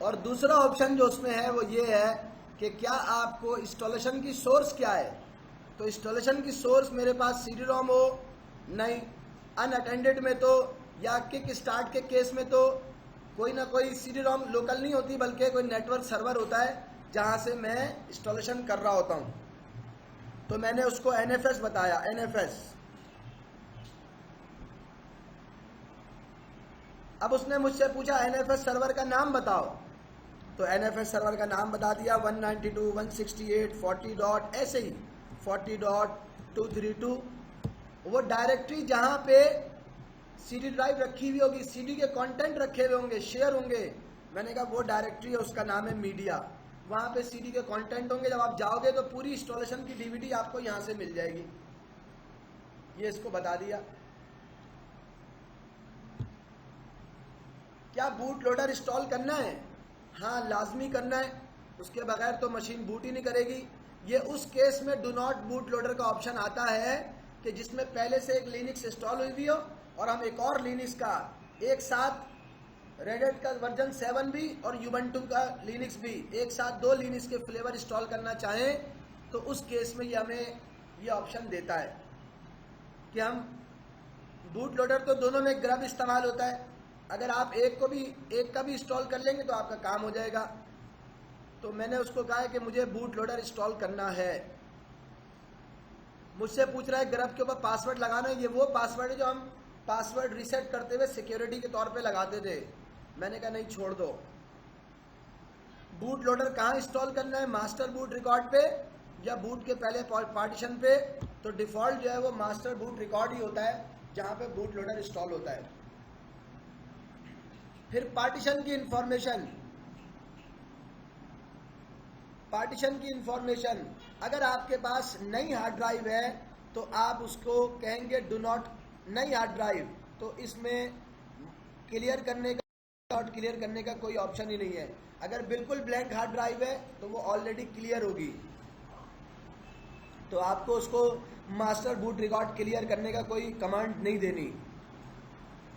और दूसरा ऑप्शन जो उसमें है वो ये है कि क्या आपको इंस्टॉलेशन की सोर्स क्या है। तो इंस्टॉलेशन की सोर्स मेरे पास CD ROM हो, नहीं अनअटेंडेड में तो या किक स्टार्ट के केस में तो कोई ना कोई CD ROM लोकल नहीं होती बल्कि कोई नेटवर्क सर्वर होता है जहां से मैं इंस्टॉलेशन कर रहा होता हूं। तो मैंने उसको NFS बताया, NFS। अब उसने मुझसे पूछा NFS सर्वर का नाम बताओ, तो NFS सर्वर का नाम बता दिया, 192, 168, 40 डॉट, ऐसे ही 40.232। वो डायरेक्टरी जहां पे CD ड्राइव रखी हुई होगी, CD के कंटेंट रखे हुए होंगे, शेयर होंगे, मैंने कहा वो डायरेक्टरी है, उसका नाम है मीडिया। वहां पे CD के कंटेंट होंगे, जब आप जाओगे तो पूरी इंस्टॉलेशन की DVD आपको यहां से मिल जाएगी। ये इसको बता दिया। क्या बूट लोडर इंस्टॉल करना है? हाँ, लाजमी करना है, उसके बगैर तो मशीन बूट ही नहीं करेगी। ये उस केस में डू नॉट बूट लोडर का ऑप्शन आता है कि जिसमें पहले से एक लिनक्स इंस्टॉल हुई हुई हो और हम एक और लिनक्स का एक साथ, रेड हैट का वर्जन 7 भी और यूबंटू का लिनक्स भी, एक साथ 2 लिनक्स के फ्लेवर इंस्टॉल करना चाहें, तो उस केस में ये हमें ये ऑप्शन देता है कि हम बूट लोडर तो दोनों में ग्रब इस्तेमाल होता है, अगर आप एक का भी इंस्टॉल कर लेंगे तो आपका काम हो जाएगा। तो मैंने उसको कहा है कि मुझे बूट लोडर इंस्टॉल करना है। मुझसे पूछ रहा है ग्रब के ऊपर पासवर्ड लगाना है, ये वो पासवर्ड है जो हम पासवर्ड रीसेट करते हुए सिक्योरिटी के तौर पे लगाते थे। मैंने कहा नहीं, छोड़ दो। बूट लोडर कहाँ इंस्टॉल करना है, मास्टर बूट रिकॉर्ड पे या बूट के पहले पार्टीशन पे? तो डिफॉल्ट जो है वो मास्टर बूट रिकॉर्ड ही होता है जहां पे बूट लोडर इंस्टॉल होता है। फिर पार्टीशन की इंफॉर्मेशन, अगर आपके पास नई हार्ड ड्राइव है तो आप उसको कहेंगे डू नॉट नई हार्ड ड्राइव, तो इसमें क्लियर करने का कोई ऑप्शन ही नहीं है। अगर बिल्कुल ब्लैंक हार्ड ड्राइव है तो वो ऑलरेडी क्लियर होगी, तो आपको उसको मास्टर बूट रिकॉर्ड क्लियर करने का कोई कमांड नहीं देनी,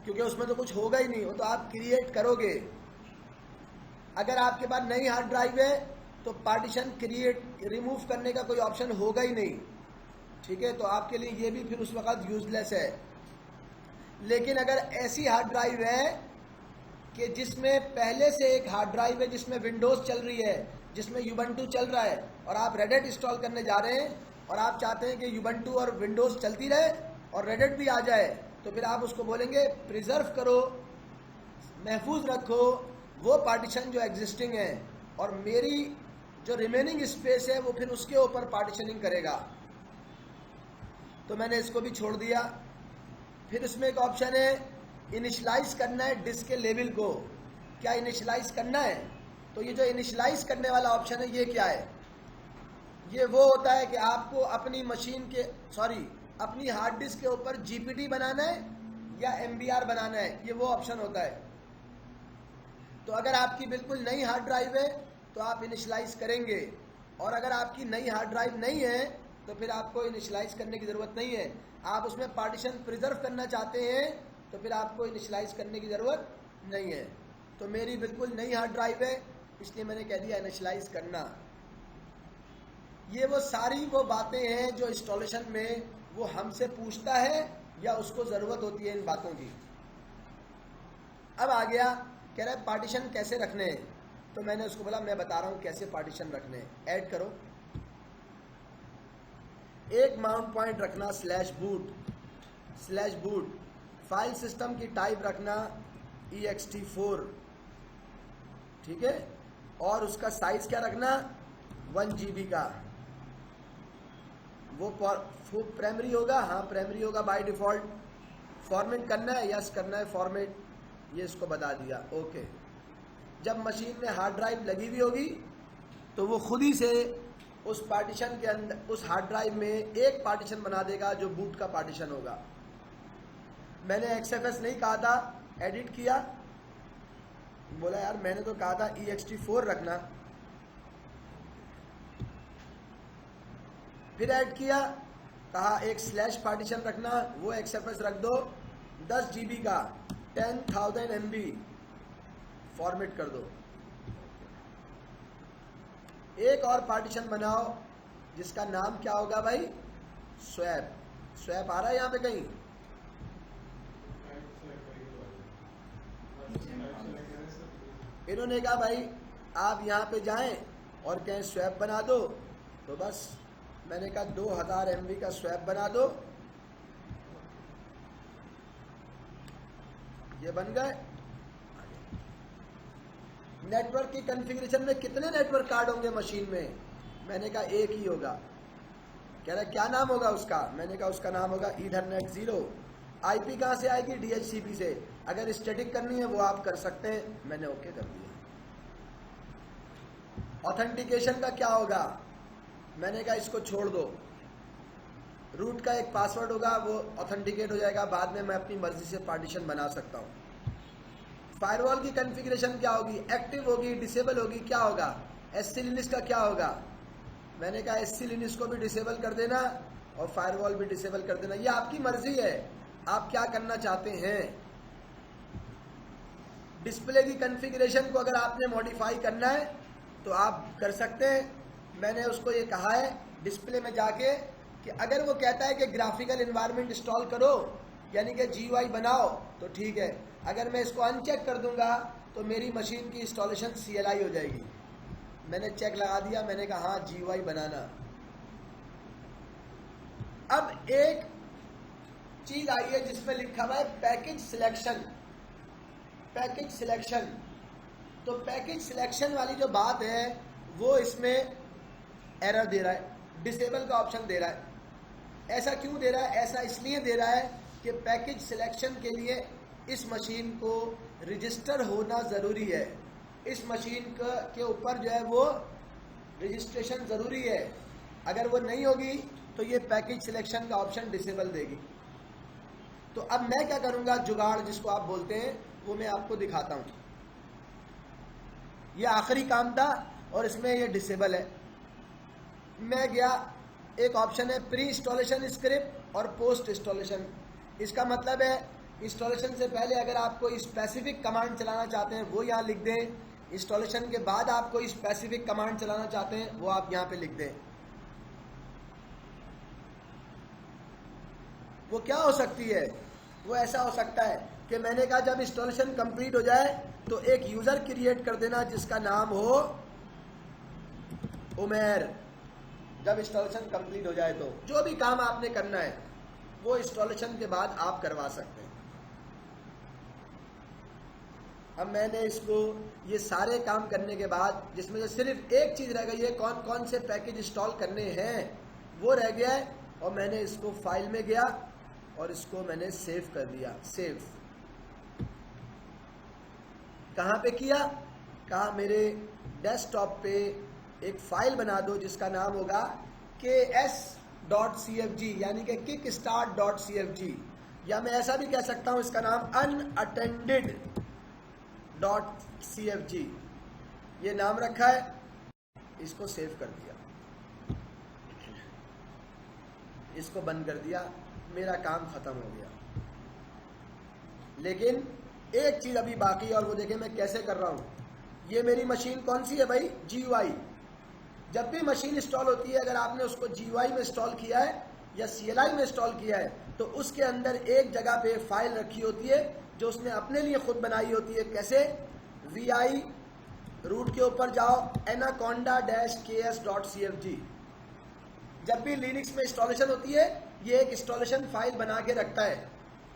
क्योंकि उसमें तो कुछ होगा ही नहीं, वो तो आप क्रिएट करोगे। अगर आपके पास नई हार्ड ड्राइव है तो पार्टीशन रिमूव करने का कोई ऑप्शन होगा ही नहीं, ठीक है, तो आपके लिए ये भी फिर उस वक्त यूजलेस है। लेकिन अगर ऐसी हार्ड ड्राइव है कि जिसमें पहले से एक हार्ड ड्राइव है जिसमें विंडोज चल रही है, जिसमें यूबंटू चल रहा है, और आप रेड हैट इंस्टॉल करने जा रहे हैं और आप चाहते हैं कि यूबंटू और विंडोज चलती रहे और रेड हैट भी आ जाए, तो फिर आप उसको बोलेंगे प्रिजर्व करो, महफूज रखो वो पार्टीशन जो एग्जिस्टिंग है, और मेरी जो रिमेनिंग स्पेस है वो फिर उसके ऊपर पार्टीशनिंग करेगा। तो मैंने इसको भी छोड़ दिया। फिर इसमें एक ऑप्शन है इनिशियलाइज करना है डिस्क के लेवल को। क्या इनिशियलाइज करना है? तो ये जो इनिशियलाइज करने वाला ऑप्शन है ये क्या है? ये वो होता है कि आपको अपनी मशीन के अपनी हार्ड डिस्क के ऊपर जीपीडी बनाना है या एमबीआर बनाना है, ये वो ऑप्शन होता है। तो अगर आपकी बिल्कुल नई हार्ड ड्राइव है तो आप इनिशियलाइज करेंगे, और अगर आपकी नई हार्ड ड्राइव नहीं है तो फिर आपको इनिशियलाइज करने की ज़रूरत नहीं है। आप उसमें पार्टीशन प्रिजर्व करना चाहते हैं तो फिर आपको इनिशियलाइज करने की ज़रूरत नहीं है। तो मेरी बिल्कुल नई हार्ड ड्राइव है, इसलिए मैंने कह दिया इनिशियलाइज करना। ये वो सारी वो बातें हैं जो इंस्टॉलेशन में वो हमसे पूछता है या उसको ज़रूरत होती है इन बातों की। अब आ गया, कह रहा है पार्टीशन कैसे रखने हैं, तो मैंने उसको बोला मैं बता रहा हूँ कैसे पार्टीशन रखने हैं। ऐड करो, एक माउंट पॉइंट रखना /boot, फाइल सिस्टम की टाइप रखना ext4, ठीक है, और उसका साइज क्या रखना 1 GB का। वो प्राइमरी होगा, हाँ प्राइमरी होगा बाय डिफॉल्ट। फॉर्मेट करना है, यस करना है फॉर्मेट, ये इसको बता दिया, ओके। जब मशीन में हार्ड ड्राइव लगी हुई होगी तो वो खुद ही से उस पार्टीशन के अंदर, उस हार्ड ड्राइव में एक पार्टीशन बना देगा जो बूट का पार्टीशन होगा। मैंने XFS नहीं कहा था, एडिट किया, बोला यार मैंने तो कहा था ext4 रखना, फिर ऐड किया, कहा एक स्लैश पार्टीशन रखना, वो XFS रख दो 10 GB का 10,000 MB, फॉर्मेट कर दो। एक और पार्टीशन बनाओ जिसका नाम क्या होगा भाई, स्वैप आ रहा है यहाँ पे कहीं? इन्होंने कहा भाई आप यहाँ पे जाएं और कहें स्वैप बना दो, तो बस मैंने कहा 2000 MB का स्वैप बना दो, ये बन गए। नेटवर्क की कॉन्फ़िगरेशन में कितने नेटवर्क कार्ड होंगे मशीन में? मैंने कहा एक ही होगा। कह रहा क्या नाम होगा उसका? मैंने कहा उसका नाम होगा ईथरनेट 0। IP कहाँ से आएगी? DHCP से। अगर स्टैटिक करनी है वो आप कर सकते हैं। मैंने ओके कर दिया। ऑथेंटिकेशन का क्या होगा? मैंने कहा इसको छोड़ दो, रूट का एक पासवर्ड होगा, वो ऑथेंटिकेट हो जाएगा, बाद में मैं अपनी मर्जी से पार्टीशन बना सकता हूँ। फायरवॉल की कॉन्फ़िगरेशन क्या होगी? एक्टिव होगी, डिसेबल होगी, क्या होगा? SC लिनक्स का क्या होगा? मैंने कहा SC लिनक्स को भी डिसेबल कर देना और फायरवॉल भी डिसेबल कर देना। ये आपकी मर्जी है, आप क्या करना चाहते हैं। डिस्प्ले की कॉन्फ़िगरेशन को अगर आपने मॉडिफाई करना है तो आप कर सकते हैं। मैंने उसको ये कहा है डिस्प्ले में जाके कि अगर वो कहता है कि ग्राफिकल एनवायरनमेंट इंस्टॉल करो, यानी कि GUI बनाओ, तो ठीक है। अगर मैं इसको अनचेक कर दूंगा तो मेरी मशीन की इंस्टॉलेशन CLI हो जाएगी। मैंने चेक लगा दिया, मैंने कहा हाँ GUI बनाना। अब एक चीज आई है जिसमें लिखा हुआ है पैकेज सिलेक्शन। पैकेज सिलेक्शन, तो पैकेज सिलेक्शन वाली जो बात है वो इसमें एरर दे रहा है, डिसेबल का ऑप्शन दे रहा है। ऐसा क्यों दे रहा है? ऐसा इसलिए दे रहा है कि पैकेज सिलेक्शन के लिए इस मशीन को रजिस्टर होना ज़रूरी है। इस मशीन के ऊपर जो है वो रजिस्ट्रेशन ज़रूरी है। अगर वो नहीं होगी तो ये पैकेज सिलेक्शन का ऑप्शन डिसेबल देगी। तो अब मैं क्या करूँगा, जुगाड़ जिसको आप बोलते हैं, वो मैं आपको दिखाता हूँ। ये आखिरी काम था और इसमें ये डिसेबल है। मैं गया, एक ऑप्शन है प्री इंस्टॉलेशन स्क्रिप्ट और पोस्ट इंस्टॉलेशन। इसका मतलब है इंस्टॉलेशन से पहले अगर आप कोई स्पेसिफिक कमांड चलाना चाहते हैं वो यहाँ लिख दें, इंस्टॉलेशन के बाद आप कोई स्पेसिफिक कमांड चलाना चाहते हैं वो आप यहाँ पे लिख दें। वो क्या हो सकती है? वो ऐसा हो सकता है कि मैंने कहा जब इंस्टॉलेशन कंप्लीट हो जाए तो एक यूज़र क्रिएट कर देना जिसका नाम हो उमेर। जब इंस्टॉलेशन कंप्लीट हो जाए तो जो भी काम आपने करना है वो इंस्टॉलेशन के बाद आप करवा सकते हैं। अब मैंने इसको ये सारे काम करने के बाद जिसमें से सिर्फ एक चीज़ रह गई है, कौन कौन से पैकेज इंस्टॉल करने हैं वो रह गया है, और मैंने इसको फाइल में गया और इसको मैंने सेव कर दिया। सेव कहाँ पे किया? कहा मेरे डेस्कटॉप पे एक फाइल बना दो जिसका नाम होगा ks.cfg, यानी कि kickstart.cfg, या मैं ऐसा भी कह सकता हूं इसका नाम unattended.cfg, ये नाम रखा है। इसको सेव कर दिया, इसको बंद कर दिया, मेरा काम खत्म हो गया। लेकिन एक चीज अभी बाकी है और वो देखें मैं कैसे कर रहा हूं। ये मेरी मशीन कौन सी है भाई? GUI। जब भी मशीन इंस्टॉल होती है, अगर आपने उसको GUI में इंस्टॉल किया है या CLI में इंस्टॉल किया है तो उसके अंदर एक जगह पे फाइल रखी होती है जो उसने अपने लिए खुद बनाई होती है। कैसे? VI रूट के ऊपर जाओ, anaconda-ks.cfg। जब भी लिनक्स में इंस्टॉलेशन होती है ये एक इंस्टॉलेशन फाइल बना के रखता है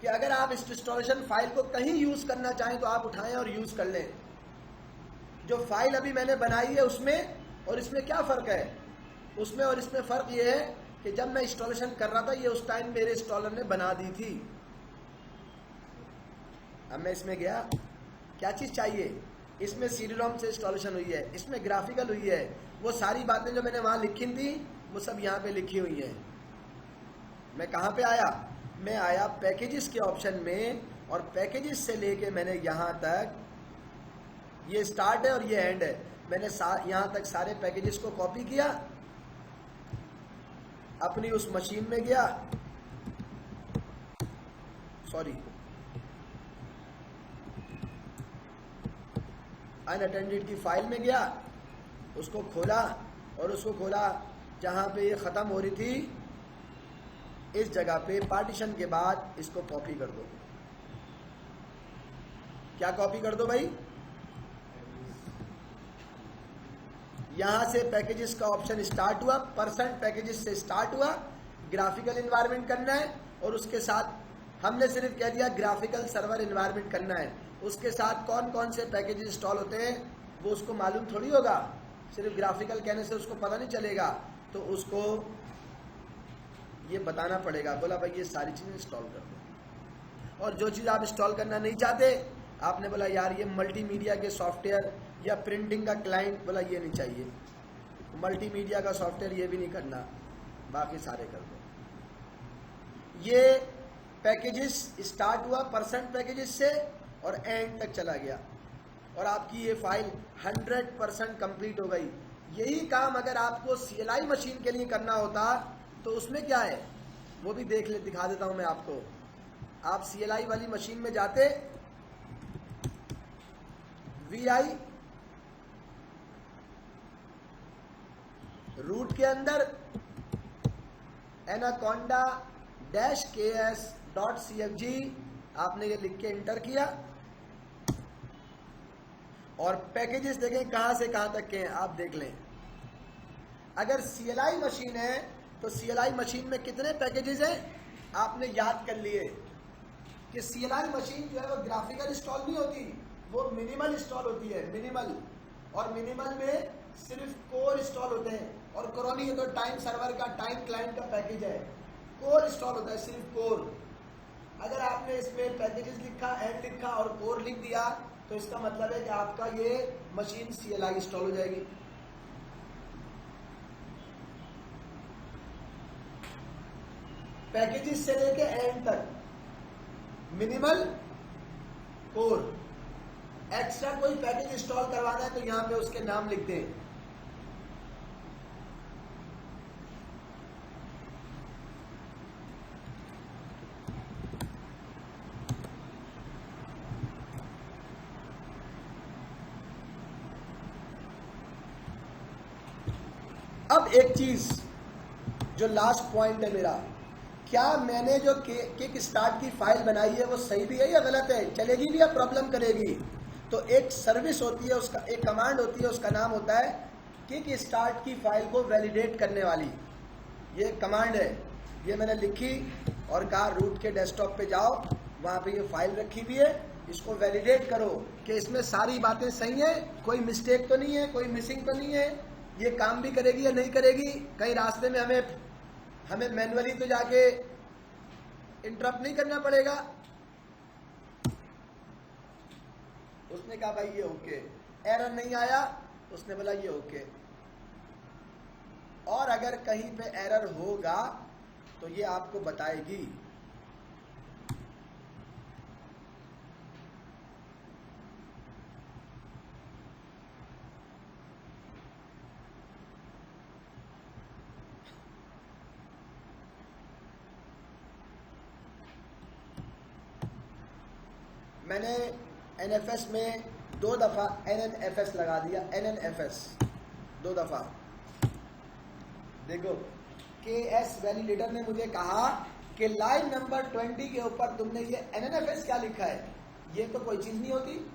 कि अगर आप इस इंस्टॉलेशन फाइल को कहीं यूज करना चाहें तो आप उठाएं और यूज कर लें। जो फाइल अभी मैंने बनाई है उसमें और इसमें क्या फ़र्क है? उसमें और इसमें फ़र्क ये है कि जब मैं इंस्टॉलेशन कर रहा था ये उस टाइम मेरे इंस्टॉलर ने बना दी थी। अब मैं इसमें गया, क्या चीज़ चाहिए? इसमें CD-ROM से इंस्टॉलेशन हुई है, इसमें ग्राफिकल हुई है, वो सारी बातें जो मैंने वहाँ लिखी थी वो सब यहाँ पे लिखी हुई हैं। मैं कहाँ पे आया? मैं आया पैकेजेस के ऑप्शन में, और पैकेजेस से लेके मैंने यहाँ तक, ये स्टार्ट है और ये एंड है, मैंने यहाँ तक सारे पैकेजेस को कॉपी किया, अपनी उस मशीन में गया, सॉरी अनअटेंडेड की फाइल में गया, उसको खोला और उसको खोला जहाँ पे ये ख़त्म हो रही थी, इस जगह पे पार्टीशन के बाद इसको कॉपी कर दो। क्या कॉपी कर दो भाई? यहां से पैकेजेस का ऑप्शन स्टार्ट हुआ, परसेंट पैकेजेस से स्टार्ट हुआ, ग्राफिकल इन्वायरमेंट करना है और उसके साथ हमने सिर्फ कह दिया ग्राफिकल सर्वर इन्वायरमेंट करना है। उसके साथ कौन कौन से पैकेजेस इंस्टॉल होते हैं वो उसको मालूम थोड़ी होगा, सिर्फ ग्राफिकल कहने से उसको पता नहीं चलेगा, तो उसको ये बताना पड़ेगा। बोला भाई ये सारी चीजें इंस्टॉल कर दो। और जो चीज़ आप इंस्टॉल करना नहीं चाहते, आपने बोला यार ये मल्टीमीडिया के सॉफ्टवेयर या प्रिंटिंग का क्लाइंट, बोला ये नहीं चाहिए, मल्टीमीडिया का सॉफ्टवेयर ये भी नहीं करना, बाकी सारे कर दो। ये पैकेजेस स्टार्ट हुआ परसेंट पैकेजेस से और एंड तक चला गया और आपकी ये फाइल 100% कंप्लीट हो गई। यही काम अगर आपको CLI मशीन के लिए करना होता तो उसमें क्या है वो भी देख ले, दिखा देता हूं मैं आपको। आप CLI वाली मशीन में जाते, VI रूट के अंदर anaconda-ks.cfg आपने ये लिख के इंटर किया और पैकेजेस देखें कहां से कहां तक के हैं, आप देख लें। अगर CLI मशीन है तो CLI मशीन में कितने पैकेजेस हैं आपने याद कर लिए कि CLI मशीन जो है वो ग्राफिकल इंस्टॉल नहीं होती, वो मिनिमल इंस्टॉल होती है, मिनिमल। और मिनिमल में सिर्फ कोर इंस्टॉल होते हैं और कोरोनी है तो टाइम सर्वर का, टाइम क्लाइंट का पैकेज है, कोर इंस्टॉल होता है, सिर्फ कोर। अगर आपने इसमें पैकेजेस लिखा, एंड लिखा और कोर लिख दिया तो इसका मतलब है कि आपका ये मशीन CLI इंस्टॉल हो जाएगी। पैकेजेस से लेके एंड तक मिनिमल, कोर। एक्स्ट्रा कोई पैकेज इंस्टॉल करवाना है तो यहां पे उसके नाम लिख दें। अब एक चीज जो लास्ट पॉइंट है मेरा, क्या मैंने जो किक स्टार्ट की फाइल बनाई है वो सही भी है या गलत है, चलेगी भी या प्रॉब्लम करेगी? तो एक सर्विस होती है, उसका एक कमांड होती है, उसका नाम होता है किक स्टार्ट की फाइल को वैलिडेट करने वाली। ये कमांड है, ये मैंने लिखी और कहा रूट के डेस्कटॉप पे जाओ, वहां पे ये फाइल रखी हुई है, इसको वैलिडेट करो कि इसमें सारी बातें सही है, कोई मिस्टेक तो नहीं है, कोई मिसिंग तो नहीं है, ये काम भी करेगी या नहीं करेगी, कहीं रास्ते में हमें मैन्युअली तो जाके इंटरप्ट नहीं करना पड़ेगा। उसने कहा भाई ये ओके, एरर नहीं आया, उसने बोला ये ओके। और अगर कहीं पे एरर होगा तो ये आपको बताएगी। मैंने NFS में 2 दफा NNFS लगा दिया, NNFS 2 दफा। देखो KS वैलिडेटर ने मुझे कहा कि लाइन नंबर 20 के ऊपर तुमने ये NNFS क्या लिखा है, ये तो कोई चीज नहीं होती।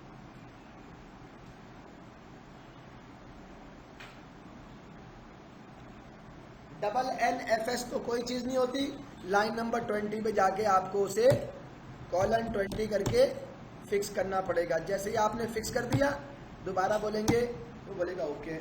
NNFS तो कोई चीज नहीं होती। लाइन नंबर 20 पे जाके आपको उसे :20 करके फिक्स करना पड़ेगा। जैसे ही आपने फिक्स कर दिया, दोबारा बोलेंगे वो बोलेगा ओके।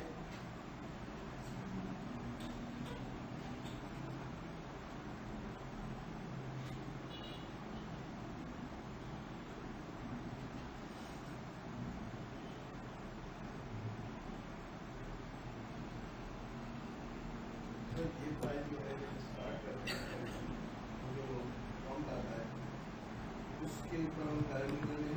ये फाइल जो है स्टार्ट करते हैं जो प्रॉम्प्ट आता है उसके ऊपर हम डायरेक्टली